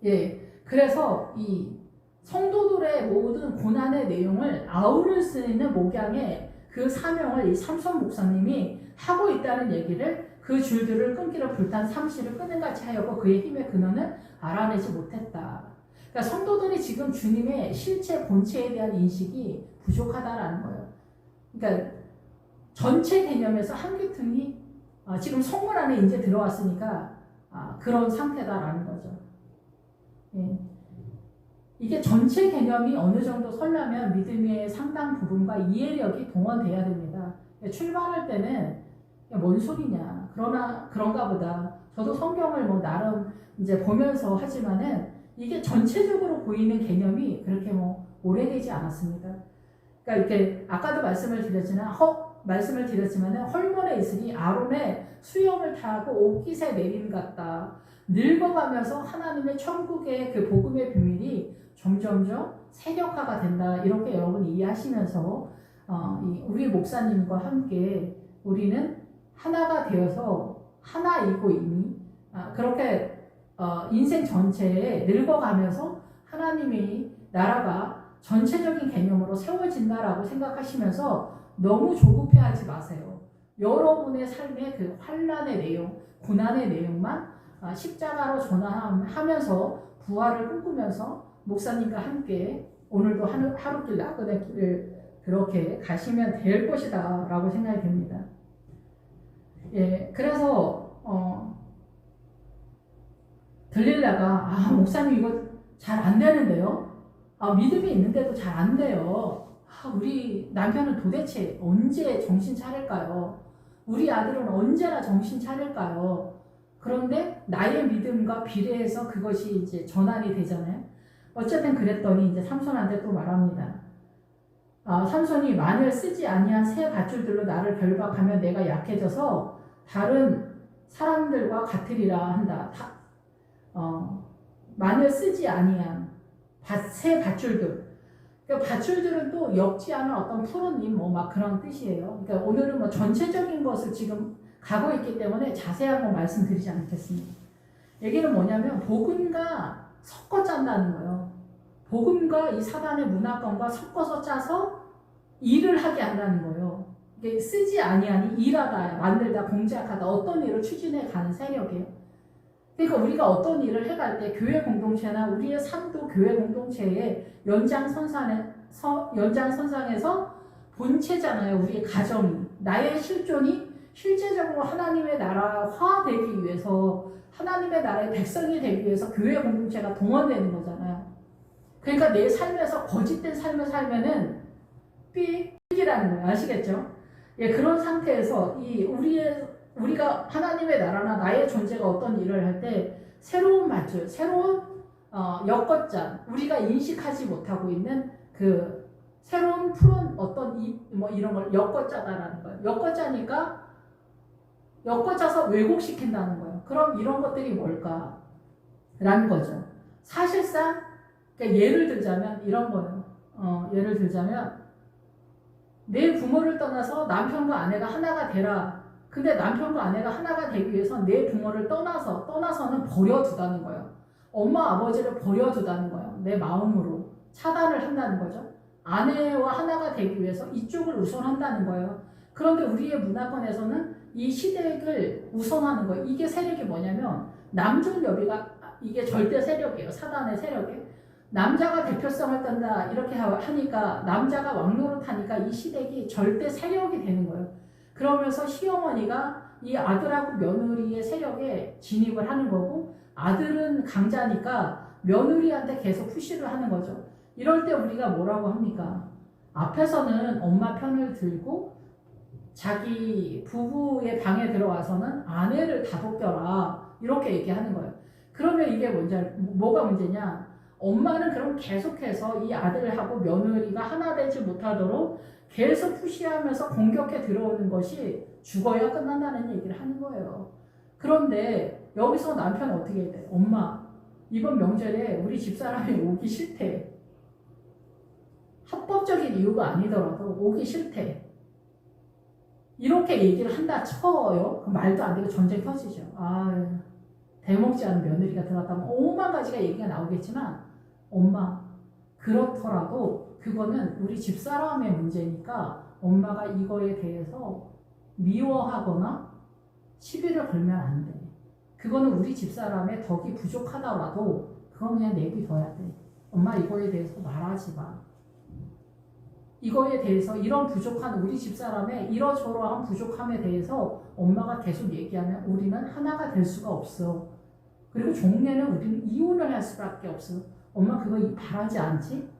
예, 그래서 이 성도들의 모든 고난의 내용을 아우를 수 있는 목양의 그 사명을 이 삼손 목사님이 하고 있다는 얘기를 그 줄들을 끊기를 불탄 삼시를 끄는 같이 하였고 그의 힘의 근원은 알아내지 못했다. 그러니까 성도들이 지금 주님의 실체 본체에 대한 인식이 부족하다라는 거예요. 그러니까 전체 개념에서 한귀퉁이 지금 성문 안에 이제 들어왔으니까 그런 상태다라는 거죠. 예. 이게 전체 개념이 어느 정도 설려면 믿음의 상당 부분과 이해력이 동원돼야 됩니다. 출발할 때는 뭔 소리냐, 그런가 보다. 저도 성경을 뭐 나름 이제 보면서 하지만은 이게 전체적으로 보이는 개념이 그렇게 뭐 오래되지 않았습니다. 그러니까 이렇게 아까도 말씀을 드렸지만은 헐몬에 있으니 아론의 수염을 타고 옥깃에 내림 같다. 늙어가면서 하나님의 천국의 그 복음의 비밀이 점점점 세력화가 된다. 이렇게 여러분 이해하시면서 우리 목사님과 함께 우리는 하나가 되어서 하나이고 이미 그렇게 인생 전체에 늙어가면서 하나님의 나라가 전체적인 개념으로 세워진다라고 생각하시면서 너무 조급해하지 마세요. 여러분의 삶의 그 환란의 내용, 고난의 내용만 십자가로 전환하면서 부활을 꿈꾸면서 목사님과 함께 오늘도 하루길 나그네 길을 그렇게 가시면 될 것이다 라고 생각이 됩니다. 예, 그래서 들릴라가 목사님 이거 잘 안 되는데요? 믿음이 있는데도 잘 안 돼요. 우리 남편은 도대체 언제 정신 차릴까요? 우리 아들은 언제나 정신 차릴까요? 그런데 나의 믿음과 비례해서 그것이 이제 전환이 되잖아요. 어쨌든 그랬더니 이제 삼손한테 또 말합니다. 삼손이 만일 쓰지 아니한 새 밧줄들로 나를 결박하면 내가 약해져서 다른 사람들과 같으리라 한다. 만일 쓰지 아니한 새 밧줄들. 그러니까 밧줄들은 또 엮지 않은 어떤 푸른잎 막 그런 뜻이에요. 그러니까 오늘은 뭐 전체적인 것을 지금 가고 있기 때문에 자세한 거 말씀드리지 않겠습니다. 얘기는 뭐냐면 복음과 섞어 짠다는 거예요. 복음과 이 사단의 문화권과 섞어서 짜서 일을 하게 한다는 거예요. 이게 쓰지 아니하니 일하다, 만들다, 공작하다 어떤 일을 추진해 가는 세력이에요. 그러니까 우리가 어떤 일을 해갈 때 교회 공동체나 우리의 삶도 교회 공동체의 연장선상에서 본체잖아요. 우리의 가정이. 나의 실존이 실제적으로 하나님의 나라화 되기 위해서 하나님의 나라의 백성이 되기 위해서 교회 공동체가 동원되는 거잖아요. 그러니까 내 삶에서 거짓된 삶을 살면은 삑이라는 거예요. 아시겠죠? 예, 그런 상태에서 우리가 하나님의 나라나 나의 존재가 어떤 일을 할 때 새로운 밧줄, 새로운 엮어짠, 우리가 인식하지 못하고 있는 그 새로운 푸른 어떤 이런 걸 엮어짜다라는 거예요. 엮어짜서 왜곡시킨다는 거예요. 그럼 이런 것들이 뭘까라는 거죠. 사실상 그러니까 예를 들자면 이런 거예요. 예를 들자면 내 부모를 떠나서 남편과 아내가 하나가 되라. 근데 남편과 아내가 하나가 되기 위해서 내 부모를 떠나서는 버려두다는 거예요. 엄마 아버지를 버려두다는 거예요. 내 마음으로 차단을 한다는 거죠. 아내와 하나가 되기 위해서 이쪽을 우선한다는 거예요. 그런데 우리의 문화권에서는 이 시댁을 우선하는 거예요. 이게 세력이 뭐냐면 남존여비가 이게 절대 세력이에요. 사단의 세력이. 남자가 대표성을 딴다 이렇게 하니까 남자가 왕노릇하니까 이 시댁이 절대 세력이 되는 거예요. 그러면서 시어머니가 이 아들하고 며느리의 세력에 진입을 하는 거고 아들은 강자니까 며느리한테 계속 푸시를 하는 거죠. 이럴 때 우리가 뭐라고 합니까? 앞에서는 엄마 편을 들고 자기 부부의 방에 들어와서는 아내를 다독여라 이렇게 얘기하는 거예요. 그러면 이게 뭐가 문제냐? 엄마는 그럼 계속해서 이 아들하고 며느리가 하나 되지 못하도록 계속 푸시하면서 공격해 들어오는 것이 죽어야 끝난다는 얘기를 하는 거예요. 그런데 여기서 남편은 어떻게 해야 돼? 엄마, 이번 명절에 우리 집사람이 오기 싫대. 합법적인 이유가 아니더라도 오기 싫대. 이렇게 얘기를 한다 쳐요. 그 말도 안 되고 전쟁 터지죠. 대먹지 않은 며느리가 들어갔다면 5만 가지가 얘기가 나오겠지만 엄마, 그렇더라도 그거는 우리 집사람의 문제니까 엄마가 이거에 대해서 미워하거나 시비를 걸면 안 돼. 그거는 우리 집사람의 덕이 부족하더라도 그건 그냥 내비둬야 돼. 엄마 이거에 대해서 말하지 마. 이거에 대해서 이런 부족한 우리 집사람의 이러저러한 부족함에 대해서 엄마가 계속 얘기하면 우리는 하나가 될 수가 없어. 그리고 종래는 우리는 이혼을 할 수밖에 없어. 엄마 그거 바라지 않지?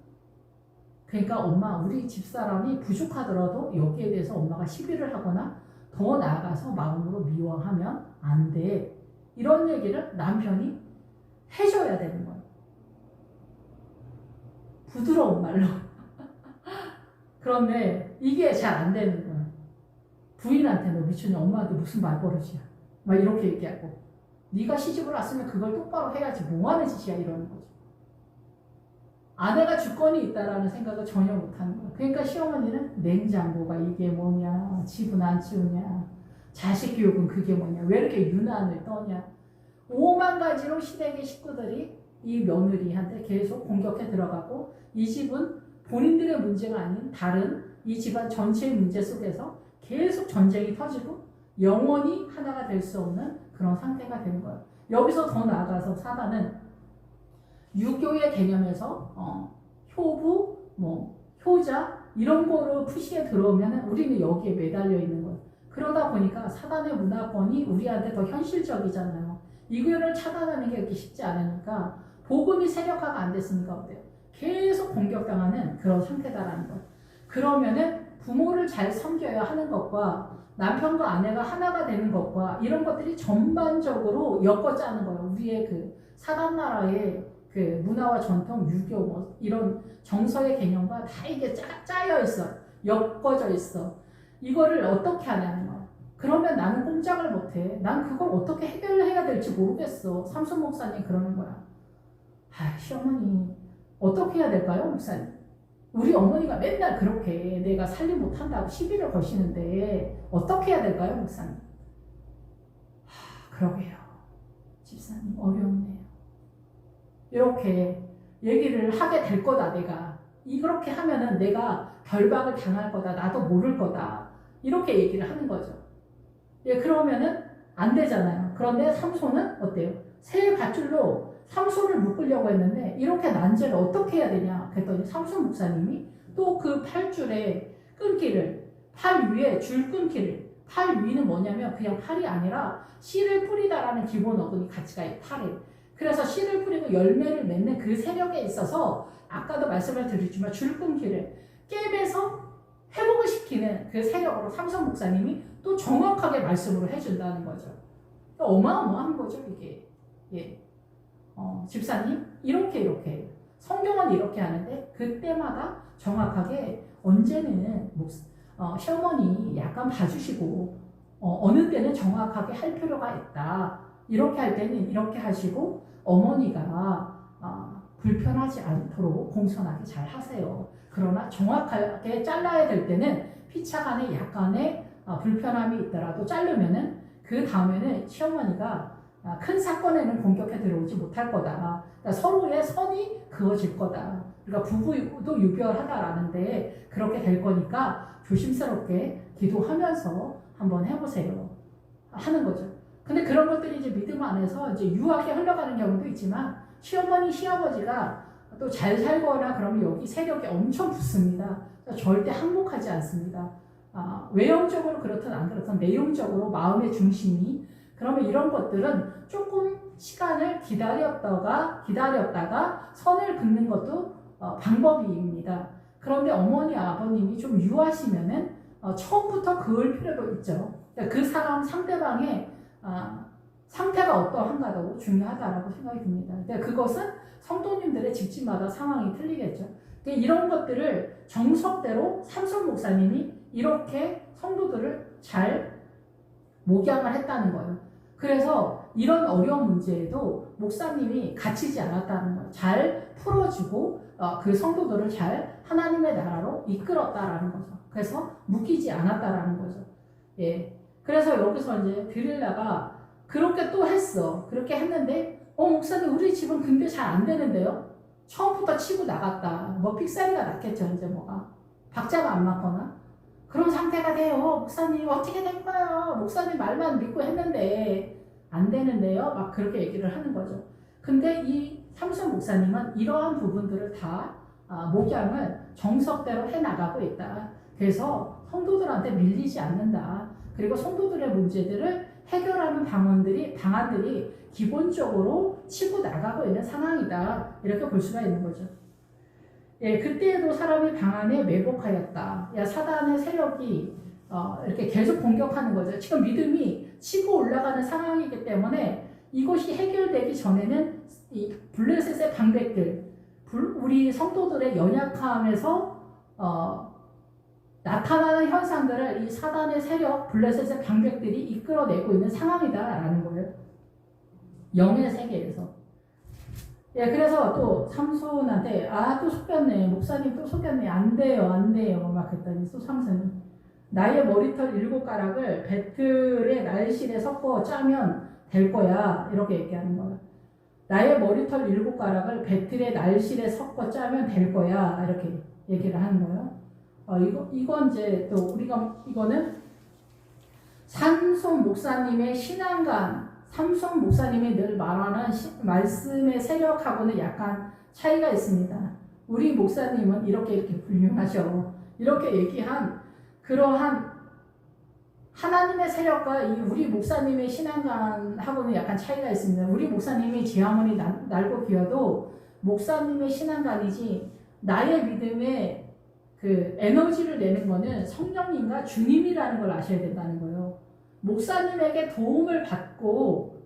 그러니까 엄마 우리 집사람이 부족하더라도 여기에 대해서 엄마가 시비를 하거나 더 나아가서 마음으로 미워하면 안 돼. 이런 얘기를 남편이 해줘야 되는 거예요. 부드러운 말로. 그런데 이게 잘 안 되는 거예요. 부인한테 너 미쳤냐? 엄마한테 무슨 말버릇이야? 막 이렇게 얘기하고 네가 시집을 왔으면 그걸 똑바로 해야지 뭐 하는 짓이야 이러는 거죠. 아내가 주권이 있다라는 생각을 전혀 못하는 거예요. 그러니까 시어머니는 냉장고가 이게 뭐냐, 집은 안 치우냐, 자식 교육은 그게 뭐냐, 왜 이렇게 유난을 떠냐. 5만 가지로 시댁의 식구들이 이 며느리한테 계속 공격해 들어가고 이 집은 본인들의 문제가 아닌 다른 이 집안 전체의 문제 속에서 계속 전쟁이 터지고 영원히 하나가 될 수 없는 그런 상태가 되는 거예요. 여기서 더 나아가서 사단은 유교의 개념에서 효부, 효자 이런 거로 푸시에 들어오면 우리는 여기에 매달려 있는 거예요. 그러다 보니까 사단의 문화권이 우리한테 더 현실적이잖아요. 이거를 차단하는 게 그렇게 쉽지 않으니까 복음이 세력화가 안 됐으니까 어때요? 계속 공격당하는 그런 상태다라는 거예요. 그러면은 부모를 잘 섬겨야 하는 것과 남편과 아내가 하나가 되는 것과 이런 것들이 전반적으로 엮어짜는 거예요. 우리의 그 사단 나라의 그 문화와 전통, 유교 이런 정서의 개념과 다 이게 짜여 있어. 엮어져 있어. 이거를 어떻게 하냐는 거야. 그러면 나는 꼼짝을 못해. 난 그걸 어떻게 해결해야 될지 모르겠어. 삼손 목사님 그러는 거야. 시어머니 어떻게 해야 될까요, 목사님? 우리 어머니가 맨날 그렇게 내가 살림 못한다고 시비를 거시는데 어떻게 해야 될까요, 목사님? 그러게요. 집사님 어렵네요. 이렇게 얘기를 하게 될 거다. 내가 이렇게 하면은 내가 결박을 당할 거다. 나도 모를 거다. 이렇게 얘기를 하는 거죠. 그러면은 안 되잖아요. 그런데 삼손은 어때요? 새 밧줄로 삼손을 묶으려고 했는데 이렇게 난제를 어떻게 해야 되냐 그랬더니 삼손 목사님이 또 그 팔줄에 끊기를 팔 위에 줄 끊기를 팔 위는 뭐냐면 그냥 팔이 아니라 씨를 뿌리다라는 기본 어근이 같이 가요. 팔에. 그래서 씨를 뿌리고 열매를 맺는 그 세력에 있어서 아까도 말씀을 드렸지만 줄 끊기를 깨매서 회복을 시키는 그 세력으로 삼손 목사님이 또 정확하게 말씀으로 해준다는 거죠. 어마어마한 거죠 이게. 집사님 이렇게 성경은 이렇게 하는데 그때마다 정확하게 언제는 시어머니 약간 봐주시고 어느 때는 정확하게 할 필요가 있다. 이렇게 할 때는 이렇게 하시고 어머니가 불편하지 않도록 공손하게 잘 하세요. 그러나 정확하게 잘라야 될 때는 피차간에 약간의 불편함이 있더라도 자르면은 그 다음에는 시어머니가 큰 사건에는 공격해 들어오지 못할 거다. 그러니까 서로의 선이 그어질 거다. 그러니까 부부도 유별하다라는데 그렇게 될 거니까 조심스럽게 기도하면서 한번 해보세요. 하는 거죠. 근데 그런 것들이 이제 믿음 안에서 이제 유하게 흘러가는 경우도 있지만 시어머니, 시아버지가 또 잘 살거나 그러면 여기 세력이 엄청 붙습니다. 절대 항복하지 않습니다. 외형적으로 그렇든 안 그렇든 내용적으로 마음의 중심이 그러면 이런 것들은 조금 시간을 기다렸다가 선을 긋는 것도 방법입니다. 그런데 어머니, 아버님이 좀 유하시면은 처음부터 그을 필요도 있죠. 그 사람 상대방의 상태가 어떠한가도 중요하다라고 생각이 듭니다. 그것은 성도님들의 집집마다 상황이 틀리겠죠. 이런 것들을 정석대로 삼손 목사님이 이렇게 성도들을 잘 목양을 했다는 거예요. 그래서 이런 어려운 문제에도 목사님이 갇히지 않았다는 거예요. 잘 풀어주고 그 성도들을 잘 하나님의 나라로 이끌었다라는 거죠. 그래서 묶이지 않았다라는 거죠. 예. 그래서 여기서 이제 드릴라가 그렇게 또 했어. 그렇게 했는데 목사님 우리 집은 근데 잘 안 되는데요. 처음부터 치고 나갔다. 뭐 픽사리가 났겠죠. 이제 뭐가 박자가 안 맞거나 그런 상태가 돼요. 목사님 어떻게 된 거예요? 목사님 말만 믿고 했는데 안 되는데요. 막 그렇게 얘기를 하는 거죠. 근데 이 삼손 목사님은 이러한 부분들을 다 목양을 정석대로 해나가고 있다. 그래서 성도들한테 밀리지 않는다. 그리고 성도들의 문제들을 해결하는 방안들이 기본적으로 치고 나가고 있는 상황이다. 이렇게 볼 수가 있는 거죠. 예, 그때에도 사람이 방안에 매복하였다. 사단의 세력이 이렇게 계속 공격하는 거죠. 지금 믿음이 치고 올라가는 상황이기 때문에 이것이 해결되기 전에는 이 블레셋의 방백들, 우리 성도들의 연약함에서 나타나는 현상들을 이 사단의 세력, 블레셋의 방백들이 이끌어내고 있는 상황이다라는 거예요. 영의 세계에서. 예, 그래서 또 삼손한테 또 속였네. 목사님 또 속였네. 안 돼요. 막 했더니 또 삼손이 나의 머리털 7가락을 배틀의 날실에 섞어 짜면 될 거야. 이렇게 얘기하는 거예요. 나의 머리털 7가락을 배틀의 날실에 섞어 짜면 될 거야. 이렇게 얘기를 하는 거예요. 이건 이제 또 이거는 삼손 목사님의 신앙관, 삼손 목사님이 늘 말하는 말씀의 세력하고는 약간 차이가 있습니다. 우리 목사님은 이렇게 훌륭하셔. 이렇게 얘기한 그러한 하나님의 세력과 우리 목사님의 신앙관하고는 약간 차이가 있습니다. 우리 목사님이 제 아무리 날고 기어도 목사님의 신앙관이지 나의 믿음에 그 에너지를 내는 거는 성령님과 주님이라는 걸 아셔야 된다는 거예요. 목사님에게 도움을 받고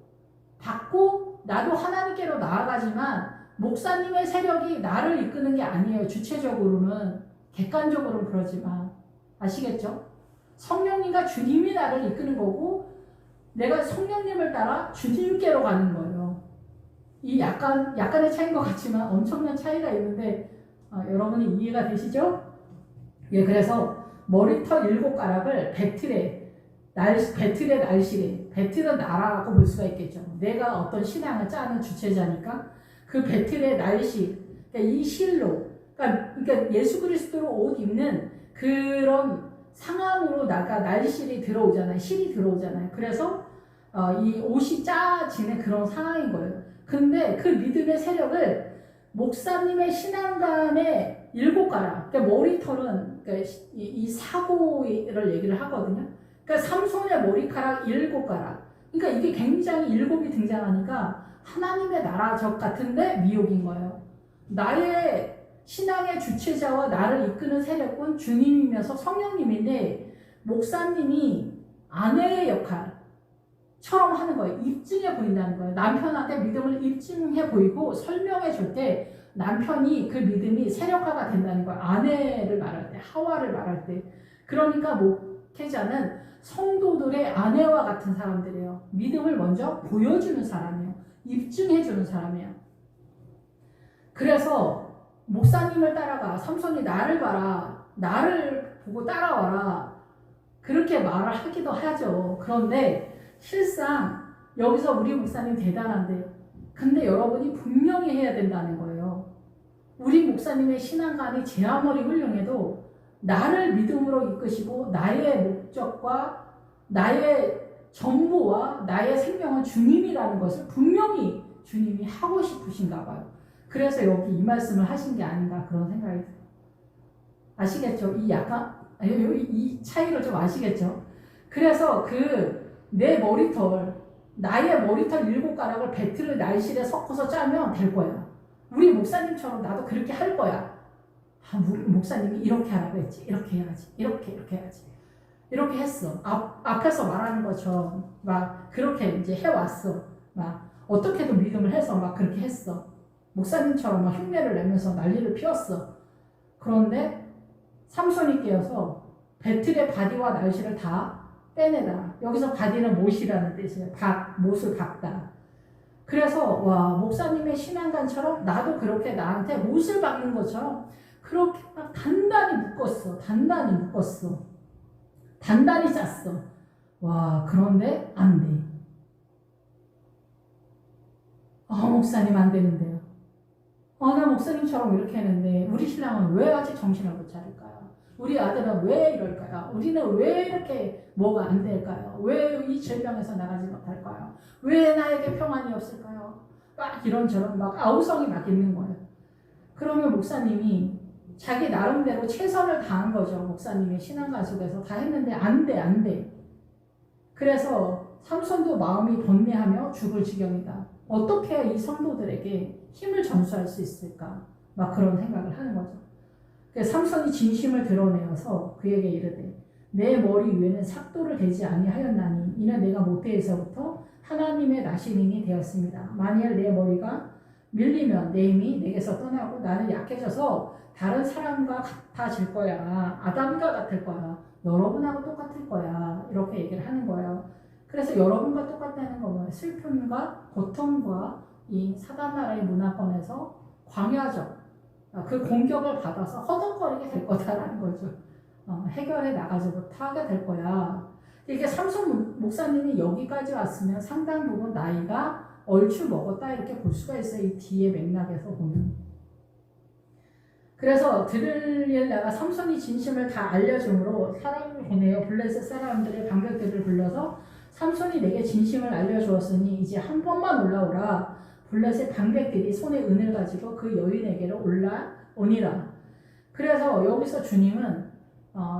나도 하나님께로 나아가지만 목사님의 세력이 나를 이끄는 게 아니에요. 주체적으로는 객관적으로는 그러지만 아시겠죠? 성령님과 주님이 나를 이끄는 거고 내가 성령님을 따라 주님께로 가는 거예요. 이 약간의 차이인 것 같지만 엄청난 차이가 있는데 여러분이 이해가 되시죠? 예, 그래서 머리털 7가락을 배틀의 날실에, 배틀은 나라고 볼 수가 있겠죠. 내가 어떤 신앙을 짜는 주체자니까 그 배틀의 날실, 그러니까 이 실로, 그러니까 예수 그리스도로 옷 입는 그런 상황으로 날실이 들어오잖아요. 실이 들어오잖아요. 그래서 이 옷이 짜지는 그런 상황인 거예요. 근데 그 믿음의 세력을 목사님의 신앙관의 7가락, 그러니까 머리털은 그러니까 이 사고를 얘기를 하거든요. 그러니까 삼손의 머리카락 7가락. 그러니까 이게 굉장히 7이 등장하니까 하나님의 나라적 같은데 미혹인 거예요. 나의 신앙의 주체자와 나를 이끄는 세력은 주님이면서 성령님인데 목사님이 아내의 역할처럼 하는 거예요. 입증해 보인다는 거예요. 남편한테 믿음을 입증해 보이고 설명해 줄 때 남편이 그 믿음이 세력화가 된다는 거예요. 아내를 말할 때, 하와를 말할 때. 그러니까 목회자는 성도들의 아내와 같은 사람들이에요. 믿음을 먼저 보여주는 사람이에요. 입증해주는 사람이에요. 그래서 목사님을 따라가. 삼손이 나를 봐라. 나를 보고 따라와라. 그렇게 말을 하기도 하죠. 그런데 실상 여기서 우리 목사님 대단한데 근데 여러분이 분명히 해야 된다는 거예요. 우리 목사님의 신앙관이 제 아무리 훌륭해도 나를 믿음으로 이끄시고 나의 목적과 나의 전부와 나의 생명은 주님이라는 것을 분명히 주님이 하고 싶으신가 봐요. 그래서 여기 이 말씀을 하신 게 아닌가 그런 생각이 들어요. 아시겠죠? 이 차이를 좀 아시겠죠? 그래서 내 머리털, 나의 머리털 7가락을 배틀을 날실에 섞어서 짜면 될 거야. 우리 목사님처럼 나도 그렇게 할 거야. 우리 목사님이 이렇게 하라고 했지. 이렇게 해야지. 이렇게 해야지. 이렇게 했어. 앞에서 말하는 것처럼 막 그렇게 이제 해왔어. 막 어떻게든 믿음을 해서 막 그렇게 했어. 목사님처럼 막 흉내를 내면서 난리를 피웠어. 그런데 삼손이 깨어서 배틀의 바디와 날씨를 다 빼내다. 여기서 바디는 못이라는 뜻이에요. 못을 박다. 그래서 목사님의 신앙관처럼 나도 그렇게 나한테 못을 박는 것처럼 그렇게 막 단단히 묶었어. 단단히 짰어. 그런데 안 돼. 목사님 안 되는데요. 나 목사님처럼 이렇게 했는데 우리 신랑은 왜 아직 정신을 못 차릴까요? 우리 아들은 왜 이럴까요? 우리는 왜 이렇게 뭐가 안 될까요? 왜 이 질병에서 나가지 못할까요? 왜 나에게 평안이 없을까요? 막 이런저런 막 아우성이 막 있는 거예요. 그러면 목사님이 자기 나름대로 최선을 다한 거죠. 목사님의 신앙관 속에서 다 했는데 안 돼. 그래서 삼손도 마음이 번뇌하며 죽을 지경이다. 어떻게 이 성도들에게 힘을 전수할 수 있을까? 막 그런 생각을 하는 거죠. 그래서 삼손이 진심을 드러내어서 그에게 이르되 내 머리 위에는 삭도를 대지 아니하였나니 이는 내가 모태에서부터 하나님의 나시민이 되었습니다. 만일 내 머리가 밀리면 내 힘이 내게서 떠나고 나는 약해져서 다른 사람과 같아질 거야. 아담과 같을 거야. 여러분하고 똑같을 거야. 이렇게 얘기를 하는 거예요. 그래서 여러분과 똑같다는 건 슬픔과 고통과 이 사단나라의 문화권에서 광야적 그 공격을 받아서 허덕거리게 될 거다라는 거죠. 해결해 나가지 못하게 될 거야. 이게 삼손 목사님이 여기까지 왔으면 상당 부분 나이가 얼추 먹었다 이렇게 볼 수가 있어요. 이 뒤에 맥락에서 보면. 그래서 드릴랴가 삼손이 진심을 다 알려줌으로 사람을 보내어 블레셋 사람들의 방백들을 불러서 삼손이 내게 진심을 알려주었으니 이제 한 번만 올라오라. 블레셋 방백들이 손에 은을 가지고 그 여인에게로 올라오니라. 그래서 여기서 주님은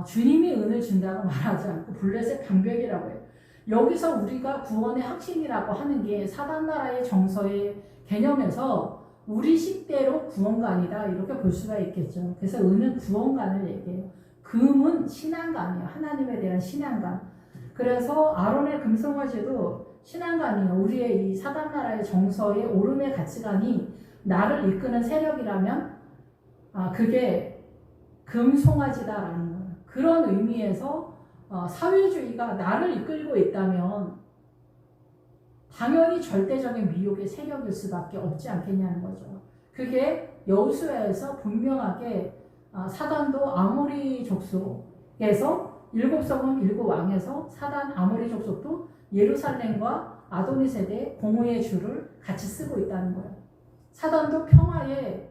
주님이 은을 준다고 말하지 않고 블레셋 방백이라고 해요. 여기서 우리가 구원의 확신이라고 하는 게 사단나라의 정서의 개념에서 우리 식대로 구원관이다 이렇게 볼 수가 있겠죠. 그래서 은은 구원관을 얘기해요. 금은 신앙관이에요. 하나님에 대한 신앙관. 그래서 아론의 금송아지도 신앙관이에요. 우리의 이 사단나라의 정서의 오름의 가치관이 나를 이끄는 세력이라면 그게 금송아지다라는 거예요. 그런 의미에서 사회주의가 나를 이끌고 있다면 당연히 절대적인 미혹의 세력일 수밖에 없지 않겠냐는 거죠. 그게 여호수아에서 분명하게 사단도 아모리 족속에서 7성은 7왕에서 사단 아모리 족속도 예루살렘과 아도니세대 공의의 줄을 같이 쓰고 있다는 거예요. 사단도 평화의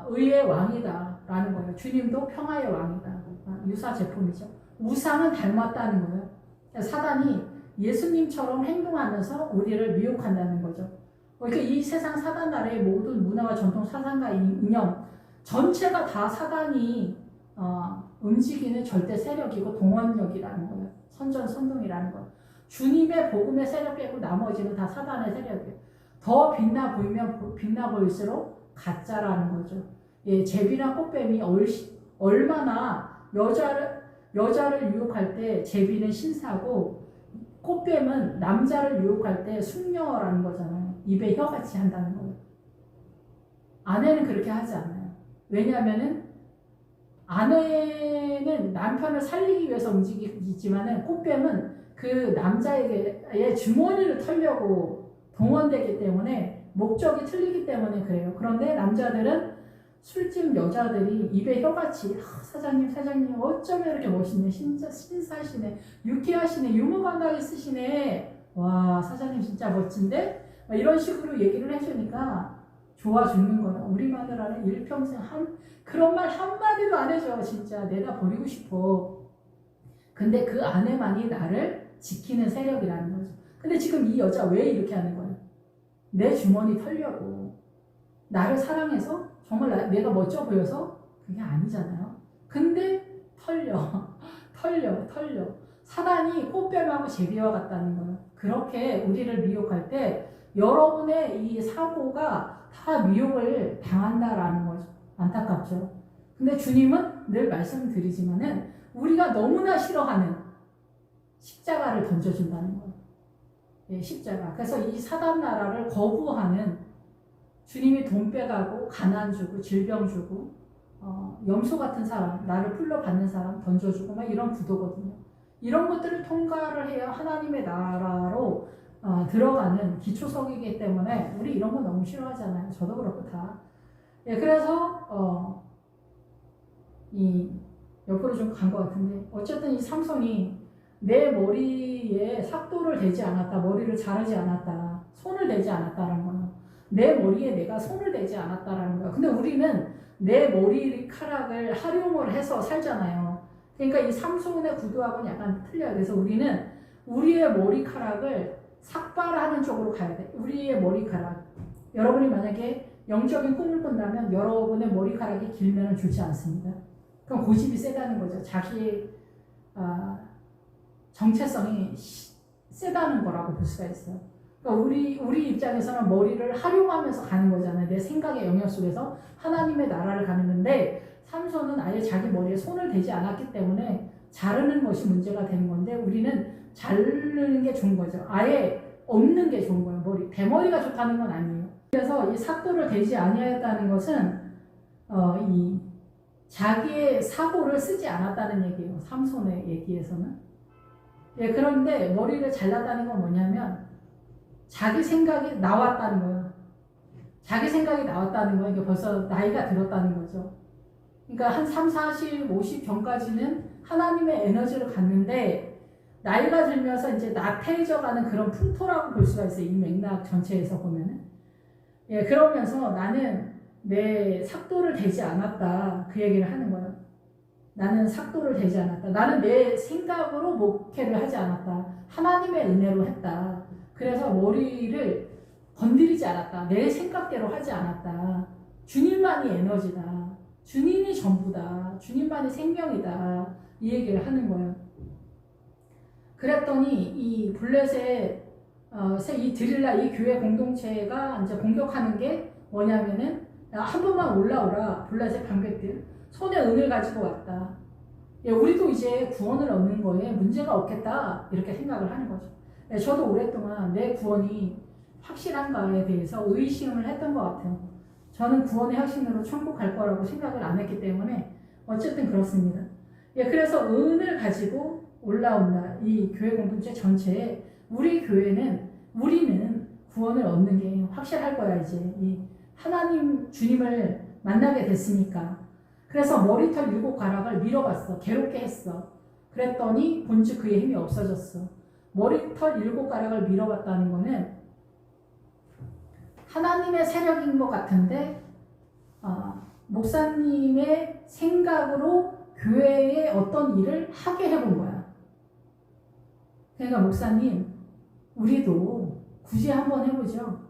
의의 왕이다라는 거예요. 주님도 평화의 왕이다. 유사 제품이죠. 우상은 닮았다는 거예요. 사단이 예수님처럼 행동하면서 우리를 미혹한다는 거죠. 그러니까 이 세상 사단 나라의 모든 문화와 전통 사상과 이념 전체가 다 사단이 움직이는 절대 세력이고 동원력이라는 거예요. 선전선동이라는 거예요. 주님의 복음의 세력 빼고 나머지는 다 사단의 세력이에요. 더 빛나 보이면 빛나 보일수록 가짜라는 거죠. 예, 제비나 꽃뱀이 얼마나 여자를 유혹할 때 제비는 신사고 꽃뱀은 남자를 유혹할 때 숙녀라는 거잖아요. 입에 혀같이 한다는 거예요. 아내는 그렇게 하지 않아요. 왜냐하면은 아내는 남편을 살리기 위해서 움직이지만은 꽃뱀은 그 남자에게의 주머니를 털려고 동원되기 때문에 목적이 틀리기 때문에 그래요. 그런데 남자들은 술집 여자들이 입에 혀같이 사장님 어쩌면 이렇게 멋있네. 진짜 신사시네. 유쾌하시네. 유머 감각 있으시네. 와 사장님 진짜 멋진데? 이런 식으로 얘기를 해주니까 좋아 죽는 거예요. 우리 마누라는 일평생 그런 말 한마디도 안 해줘. 진짜 내가 버리고 싶어. 근데 그 아내만이 나를 지키는 세력이라는 거죠. 근데 지금 이 여자 왜 이렇게 하는 거예요? 내 주머니 털려고. 나를 사랑해서 정말 내가 멋져 보여서 그게 아니잖아요. 근데 털려. 털려. 사단이 꽃뱀하고 제비와 같다는 거예요. 그렇게 우리를 미혹할 때 여러분의 이 사고가 다 미혹을 당한다라는 거죠. 안타깝죠. 근데 주님은 늘 말씀드리지만은 우리가 너무나 싫어하는 십자가를 던져준다는 거예요. 예, 십자가. 그래서 이 사단 나라를 거부하는 주님이 돈 빼가고 가난 주고 질병 주고 염소 같은 사람, 나를 풀러받는 사람 던져주고 막 이런 구도거든요. 이런 것들을 통과를 해야 하나님의 나라로 들어가는 기초석이기 때문에 우리 이런 거 너무 싫어하잖아요. 저도 그렇고 다. 예, 그래서 이 옆으로 좀 간 것 같은데 어쨌든 이 삼손이 내 머리에 삭도를 대지 않았다, 머리를 자르지 않았다, 손을 대지 않았다라는 거예요. 내 머리에 내가 손을 대지 않았다라는 거예요. 근데 우리는 내 머리카락을 활용을 해서 살잖아요. 그러니까 이 삼손의 구도하고는 약간 틀려요. 그래서 우리는 우리의 머리카락을 삭발하는 쪽으로 가야 돼. 우리의 머리카락. 여러분이 만약에 영적인 꿈을 꾼다면 여러분의 머리카락이 길면 좋지 않습니다. 그럼 고집이 세다는 거죠. 자기의 정체성이 세다는 거라고 볼 수가 있어요. 그러니까 우리 입장에서는 머리를 활용하면서 가는 거잖아요. 내 생각의 영역 속에서 하나님의 나라를 가는 건데 삼손은 아예 자기 머리에 손을 대지 않았기 때문에 자르는 것이 문제가 되는 건데 우리는 자르는 게 좋은 거죠. 아예 없는 게 좋은 거예요. 대머리가 좋다는 건 아니에요. 그래서 이 삭도를 대지 아니하였다는 것은 이 자기의 사고를 쓰지 않았다는 얘기예요. 삼손의 얘기에서는. 예, 그런데 머리를 잘랐다는 건 뭐냐면 자기 생각이 나왔다는 거예요. 자기 생각이 나왔다는 거예요. 이게 벌써 나이가 들었다는 거죠. 그러니까 한 3, 40, 50 전까지는 하나님의 에너지를 갖는데 나이가 들면서 이제 나태해져가는 그런 풍토라고 볼 수가 있어요. 이 맥락 전체에서 보면은. 예, 그러면서 나는 내 삭도를 대지 않았다. 그 얘기를 하는 거예요. 나는 삭도를 대지 않았다. 나는 내 생각으로 목회를 하지 않았다. 하나님의 은혜로 했다. 그래서 머리를 건드리지 않았다. 내 생각대로 하지 않았다. 주님만이 에너지다. 주님이 전부다. 주님만이 생명이다. 이 얘기를 하는 거예요. 그랬더니 이 블레셋 이 드릴라 이 교회 공동체가 이제 공격하는 게 뭐냐면은 한 번만 올라오라. 블레셋 방백들 손에 은을 가지고 왔다. 예, 우리도 이제 구원을 얻는 거에 문제가 없겠다 이렇게 생각을 하는 거죠. 예, 저도 오랫동안 내 구원이 확실한가에 대해서 의심을 했던 것 같아요. 저는 구원의 확신으로 천국 갈 거라고 생각을 안 했기 때문에 어쨌든 그렇습니다. 예, 그래서 은을 가지고 올라온다. 이 교회 공동체 전체에 우리는 구원을 얻는 게 확실할 거야 이제. 이 하나님 주님을 만나게 됐으니까. 그래서 머리털 7가락을 밀어봤어. 괴롭게 했어. 그랬더니 본즉 그의 힘이 없어졌어. 머리털 7가락을 밀어봤다는 거는 하나님의 세력인 것 같은데 목사님의 생각으로 교회에 어떤 일을 하게 해본 거야. 그러니까 목사님 우리도 굳이 한번 해보죠.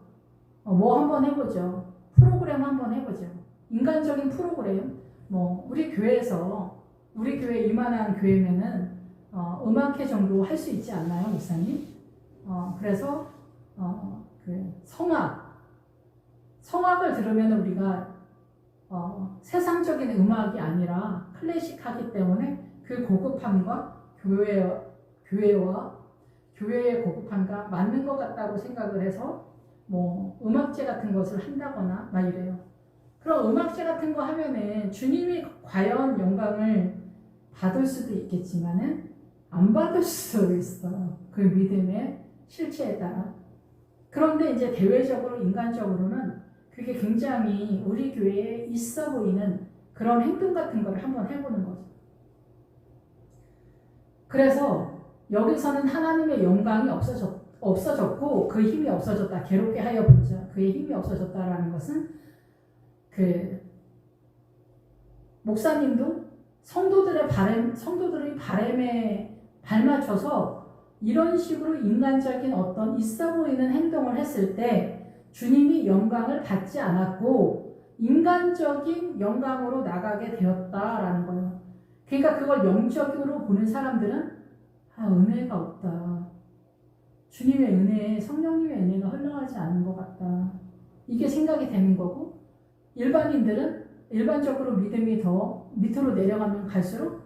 뭐 한번 해보죠. 프로그램 한번 해보죠. 인간적인 프로그램. 우리 교회 이만한 교회면은 음악회 정도 할 수 있지 않나요, 목사님? 그래서 그 성악을 들으면 우리가 세상적인 음악이 아니라 클래식하기 때문에 그 고급함과 교회의 고급함과 맞는 것 같다고 생각을 해서 음악제 같은 것을 한다거나 막 이래요. 그럼 음악제 같은 거 하면은 주님이 과연 영광을 받을 수도 있겠지만은 안 받을 수도 있어. 그 믿음의 실체에 따라. 그런데 이제 대외적으로 인간적으로는 그게 굉장히 우리 교회에 있어 보이는 그런 행동 같은 걸 한번 해보는 거죠. 그래서 여기서는 하나님의 영광이 없어졌고 그 힘이 없어졌다. 괴롭게 하여 본자. 그의 힘이 없어졌다라는 것은 그 목사님도 성도들의 바램에 발맞춰서 이런 식으로 인간적인 어떤 있어 보이는 행동을 했을 때 주님이 영광을 받지 않았고 인간적인 영광으로 나가게 되었다라는 거예요. 그러니까 그걸 영적으로 보는 사람들은 은혜가 없다. 주님의 은혜, 성령님의 은혜가 흘러가지 않는 것 같다. 이게 생각이 되는 거고 일반인들은 일반적으로 믿음이 더 밑으로 내려가면 갈수록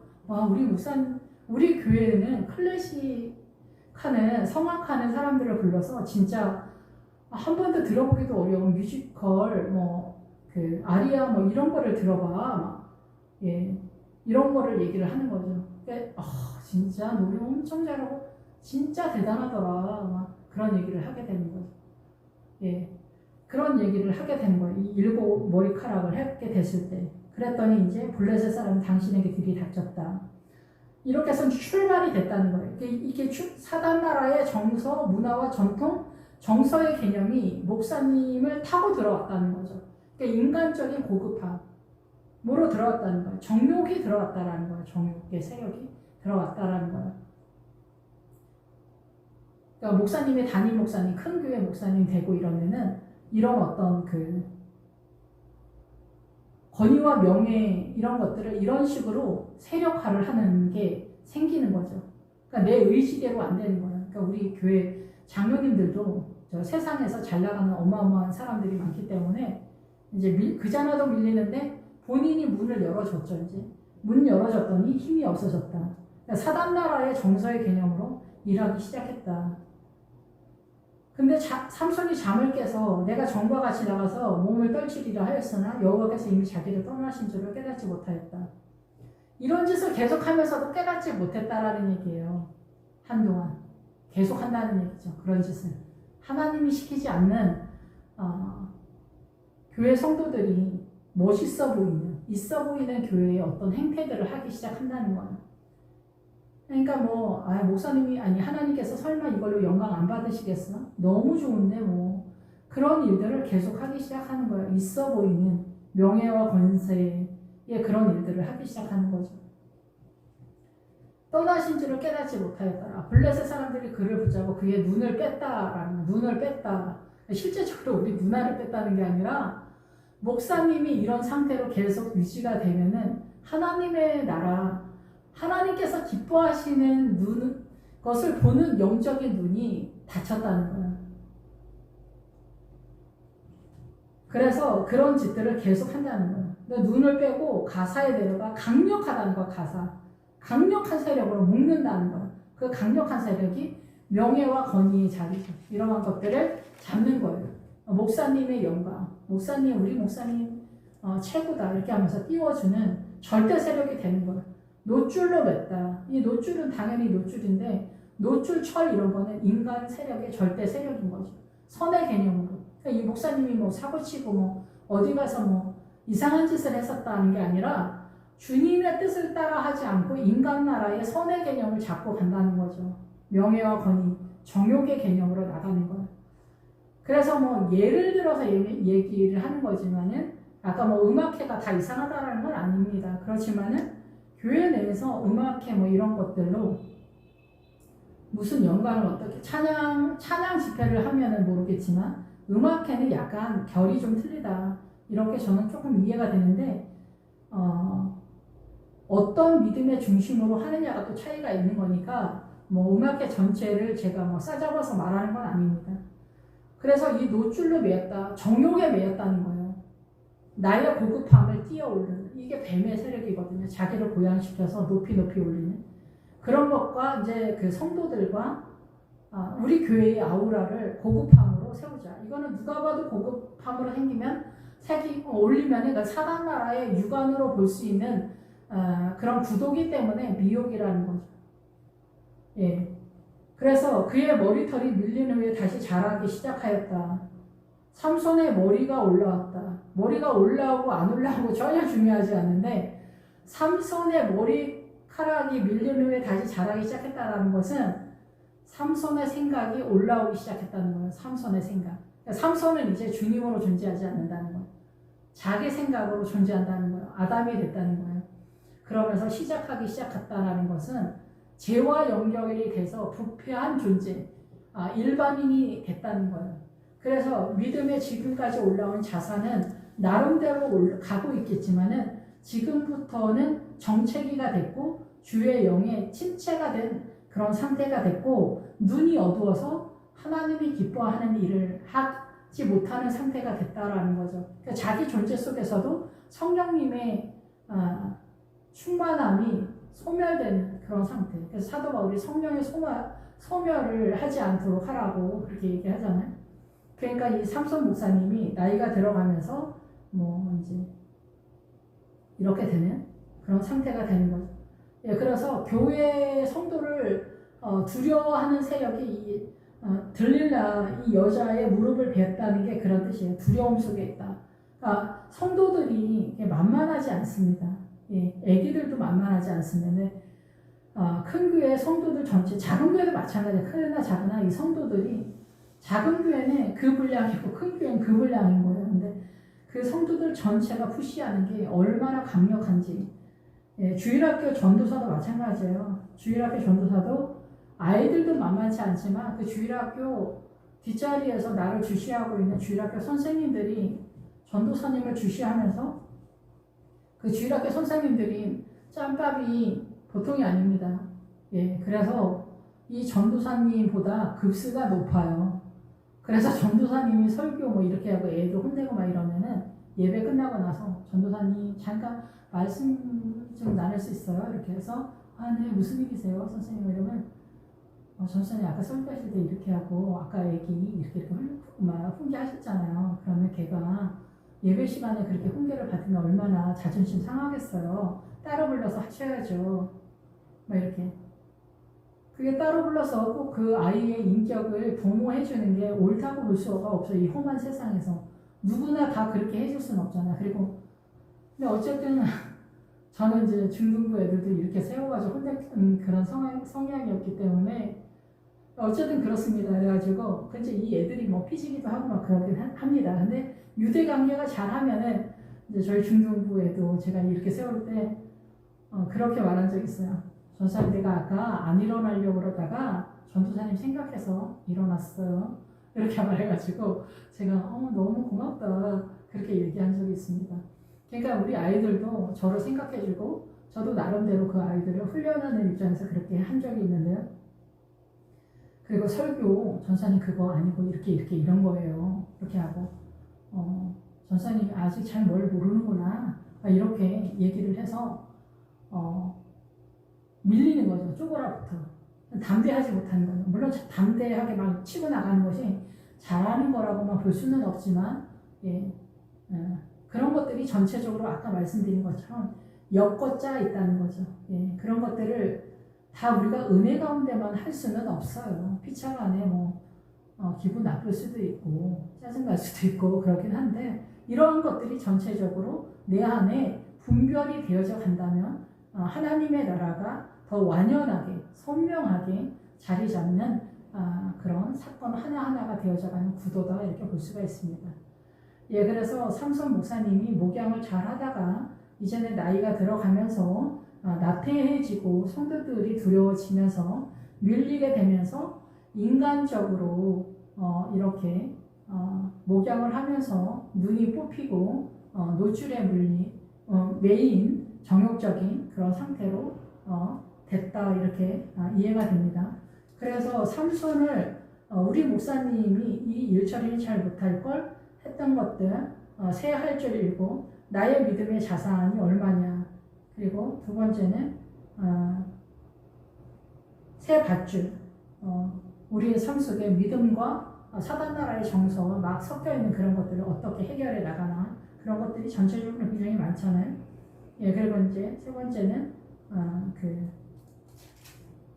우리 교회는 클래식하는 성악하는 사람들을 불러서 진짜 한 번도 들어보기도 어려운 뮤지컬 그 아리아 이런 거를 들어봐 이런 거를 얘기를 하는 거죠. 그러니까 진짜 노래 엄청 잘하고 진짜 대단하더라 그런 얘기를 하게 되는 거죠. 그런 얘기를 하게 되는 거예요. 이 7 머리카락을 하게 됐을 때. 그랬더니 이제 블레셋 사람은 당신에게 들이닥쳤다. 이렇게 해서 출발이 됐다는 거예요. 이게 사단 나라의 정서, 문화와 전통, 정서의 개념이 목사님을 타고 들어왔다는 거죠. 그러니까 인간적인 고급함으로 들어왔다는 거예요. 정욕이 들어왔다라는 거예요. 정욕의 세력이 들어왔다라는 거예요. 그러니까 목사님이 담임 목사님, 큰 교회 목사님 되고 이러면은 이런 어떤 그 권위와 명예 이런 것들을 이런 식으로 세력화를 하는 게 생기는 거죠. 그러니까 내 의지대로 안 되는 거예요. 그러니까 우리 교회 장로님들도 저 세상에서 잘 나가는 어마어마한 사람들이 많기 때문에 이제 그자나도 밀리는데 본인이 문을 열어줬죠. 이제 문 열어줬더니 힘이 없어졌다. 그러니까 사단 나라의 정서의 개념으로 일하기 시작했다. 근데 삼손이 잠을 깨서 내가 전과 같이 나가서 몸을 떨치리라 하였으나 여호와께서 이미 자기를 떠나신 줄을 깨닫지 못하였다. 이런 짓을 계속하면서도 깨닫지 못했다라는 얘기예요. 한동안 계속 한다는 얘기죠. 그런 짓을 하나님이 시키지 않는 교회 성도들이 멋있어 보이는, 있어 보이는 교회의 어떤 행태들을 하기 시작한다는 거예요. 그러니까 목사님이 하나님께서 설마 이걸로 영광 안 받으시겠어? 너무 좋은데 그런 일들을 계속 하기 시작하는 거예요. 있어 보이는 명예와 권세의 그런 일들을 하기 시작하는 거죠. 떠나신 줄을 깨닫지 못하였더라. 블레셋 사람들이 그를 붙잡고 그의 눈을 뺐다라는 눈을 뺐다. 실제적으로 우리 눈알을 뺐다는 게 아니라 목사님이 이런 상태로 계속 유지가 되면은 하나님의 나라 하나님께서 기뻐하시는 것을 보는 영적인 눈이 닫혔다는 거예요. 그래서 그런 짓들을 계속 한다는 거예요. 눈을 빼고 가사에 내려가 강력하다는 거야. 강력한 세력으로 묶는다는 거예요. 그 강력한 세력이 명예와 권위의 자리죠. 이러한 것들을 잡는 거예요. 목사님의 영광, 우리 목사님 최고다 이렇게 하면서 띄워주는 절대 세력이 되는 거예요. 노줄로 맸다. 이 노줄은 당연히 노줄인데 노줄, 철 이런 거는 인간 세력의 절대 세력인 거죠. 선의 개념으로. 그러니까 이 목사님이 사고치고 어디 가서 이상한 짓을 했었다는 게 아니라 주님의 뜻을 따라 하지 않고 인간 나라의 선의 개념을 잡고 간다는 거죠. 명예와 권위, 정욕의 개념으로 나가는 거예요. 그래서 예를 들어서 얘기를 하는 거지만은 아까 음악회가 다 이상하다라는 건 아닙니다. 그렇지만은 교회 내에서 음악회 이런 것들로 무슨 연관을 어떻게 찬양 집회를 하면은 모르겠지만 음악회는 약간 결이 좀 틀리다. 이렇게 저는 조금 이해가 되는데 어떤 믿음의 중심으로 하느냐가 또 차이가 있는 거니까 음악회 전체를 제가 싸잡아서 말하는 건 아닙니다. 그래서 이 노줄로 매였다. 정욕에 매였다는 거예요. 나의 고급함을 띄어올리는 이게 뱀의 세력이거든요. 자기를 고양시켜서 높이 올리는 그런 것과 이제 그 성도들과 우리 교회의 아우라를 고급함으로 세우자. 이거는 누가 봐도 고급함으로 생기면 올리면 그러니까 사단 나라의 육안으로 볼 수 있는 그런 구도기 때문에 미혹이라는 거죠. 그래서 그의 머리털이 밀린 후에 다시 자라기 시작하였다. 삼손의 머리가 올라왔다. 머리가 올라오고 안 올라오고 전혀 중요하지 않는데 삼손의 머리카락이 밀린 후에 다시 자라기 시작했다는 것은 삼손의 생각이 올라오기 시작했다는 거예요. 삼손의 생각. 그러니까 삼손은 이제 주님으로 존재하지 않는다는 거예요. 자기 생각으로 존재한다는 거예요. 아담이 됐다는 거예요. 그러면서 시작하기 시작했다는 것은 죄와 연결이 돼서 부패한 존재, 일반인이 됐다는 거예요. 그래서 믿음의 지금까지 올라온 자산은 나름대로 가고 있겠지만은 지금부터는 정체기가 됐고 주의 영에 침체가 된 그런 상태가 됐고 눈이 어두워서 하나님이 기뻐하는 일을 하지 못하는 상태가 됐다라는 거죠. 그러니까 자기 존재 속에서도 성령님의 충만함이 소멸되는 그런 상태. 그래서 사도 바울이 성령의 소멸을 하지 않도록 하라고 그렇게 얘기하잖아요. 그러니까 이 삼손 목사님이 나이가 들어가면서 뭐 이제 이렇게 되는 그런 상태가 되는 거죠. 예, 그래서 교회 성도를 두려워하는 세력이 들릴라 이 여자의 무릎을 베었다는 게 그런 뜻이에요. 두려움 속에 있다. 그러니까 성도들이 만만하지 않습니다. 예, 애기들도 만만하지 않습니다. 큰 교회 성도들 전체, 작은 교회도 마찬가지예요. 크나 작으나 이 성도들이 작은 교회는 그 분량이고 큰 교회는 그 분량인 거예요. 근데 그 성도들 전체가 푸시하는 게 얼마나 강력한지. 예, 주일학교 전도사도 마찬가지예요. 주일학교 전도사도 아이들도 만만치 않지만 그 주일학교 뒷자리에서 나를 주시하고 있는 주일학교 선생님들이 전도사님을 주시하면서 그 주일학교 선생님들이 짬밥이 보통이 아닙니다. 예, 그래서 이 전도사님보다 급수가 높아요. 그래서 전도사님이 설교 뭐 이렇게 하고 애들 혼내고 막 이러면은 예배 끝나고 나서 전도사님 잠깐 말씀 좀 나눌 수 있어요? 이렇게 해서 네, 무슨 일이세요? 선생님 이러면 전도사님 아까 설교하실 때 이렇게 하고 아까 애기 이렇게 막 훈계하셨잖아요. 그러면 걔가 예배 시간에 그렇게 훈계를 받으면 얼마나 자존심 상하겠어요. 따로 불러서 하셔야죠. 막 이렇게. 그게 따로 불러서 꼭 그 아이의 인격을 도모해주는 게 옳다고 볼 수가 없어요. 이 험한 세상에서. 누구나 다 그렇게 해줄 수는 없잖아. 그리고, 근데 어쨌든 저는 이제 중등부 애들도 이렇게 세워가지고 혼내는 그런 성향이었기 때문에 어쨌든 그렇습니다. 그래가지고, 근데 이 애들이 뭐 피지기도 하고 막 그러긴 합니다. 근데 유대 관계가 잘하면은 이제 저희 중등부 애도 제가 이렇게 세울 때 그렇게 말한 적 있어요. 전사님 내가 아까 안 일어나려고 그러다가 전도사님 생각해서 일어났어요. 이렇게 말해가지고 제가 너무 고맙다 그렇게 얘기한 적이 있습니다. 그러니까 우리 아이들도 저를 생각해주고 저도 나름대로 그 아이들을 훈련하는 입장에서 그렇게 한 적이 있는데요. 그리고 설교 전사님 그거 아니고 이렇게 이런 거예요. 이렇게 하고 전사님이 아직 잘 뭘 모르는구나 이렇게 얘기를 해서 밀리는 거죠. 쪼그라부터. 담대하지 못하는 거죠. 물론 담대하게 막 치고 나가는 것이 잘하는 거라고만 볼 수는 없지만 그런 것들이 전체적으로 아까 말씀드린 것처럼 엮어짜 있다는 거죠. 예, 그런 것들을 다 우리가 은혜 가운데만 할 수는 없어요. 피차 간에 기분 나쁠 수도 있고 짜증날 수도 있고 그렇긴 한데 이러한 것들이 전체적으로 내 안에 분별이 되어져 간다면 하나님의 나라가 더 완연하게 선명하게 자리 잡는 그런 사건 하나하나가 되어져가는 구도다 이렇게 볼 수가 있습니다. 예, 그래서 삼손 목사님이 목양을 잘 하다가 이제는 나이가 들어가면서 나태해지고 성도들이 두려워지면서 밀리게 되면서 인간적으로 이렇게 목양을 하면서 눈이 뽑히고 노출에 물린 메인 정욕적인 그런 상태로 됐다 이렇게 이해가 됩니다. 그래서 삼손을 우리 목사님이 이 일처리를 잘 못할 걸 했던 것들 세 할 줄 읽고 나의 믿음의 자산이 얼마냐 그리고 두 번째는 세 밧줄 우리의 삶 속에 믿음과 사단 나라의 정서가 막 섞여 있는 그런 것들을 어떻게 해결해 나가나 그런 것들이 전체적으로 굉장히 많잖아요. 예, 그리고 이제 세 번째는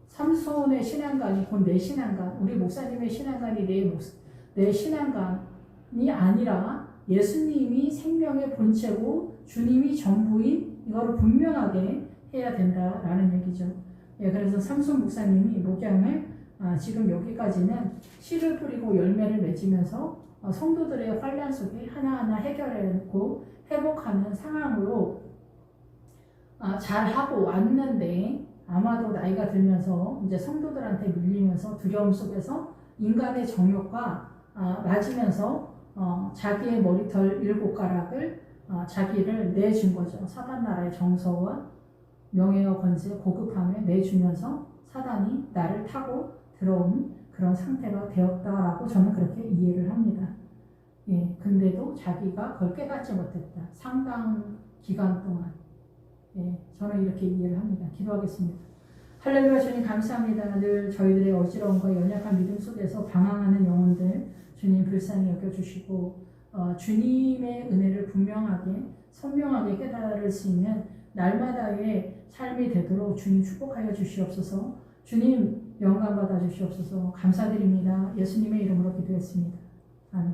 삼손의 신앙관이 곧 내 신앙관, 우리 목사님의 신앙관이 내 신앙관이 아니라 예수님이 생명의 본체고 주님이 전부인 이거를 분명하게 해야 된다라는 얘기죠. 예, 그래서 삼손 목사님이 목양을 지금 여기까지는 씨를 뿌리고 열매를 맺으면서 성도들의 환난 속에 하나하나 해결해내고 회복하는 상황으로 잘하고 왔는데 아마도 나이가 들면서 이제 성도들한테 밀리면서 두려움 속에서 인간의 정욕과 맞으면서 자기의 머리털 7가락을 자기를 내준 거죠. 사단 나라의 정서와 명예와 권세, 고급함에 내주면서 사단이 나를 타고 들어온 그런 상태가 되었다라고 저는 그렇게 이해를 합니다. 예, 근데도 자기가 그걸 깨닫지 못했다. 상당 기간 동안. 예, 저는 이렇게 이해를 합니다. 기도하겠습니다. 할렐루야. 주님 감사합니다. 늘 저희들의 어지러움과 연약한 믿음 속에서 방황하는 영혼들 주님 불쌍히 여겨주시고 주님의 은혜를 분명하게 선명하게 깨달을 수 있는 날마다의 삶이 되도록 주님 축복하여 주시옵소서. 주님 영광 받아 주시옵소서. 감사드립니다. 예수님의 이름으로 기도했습니다. 아멘.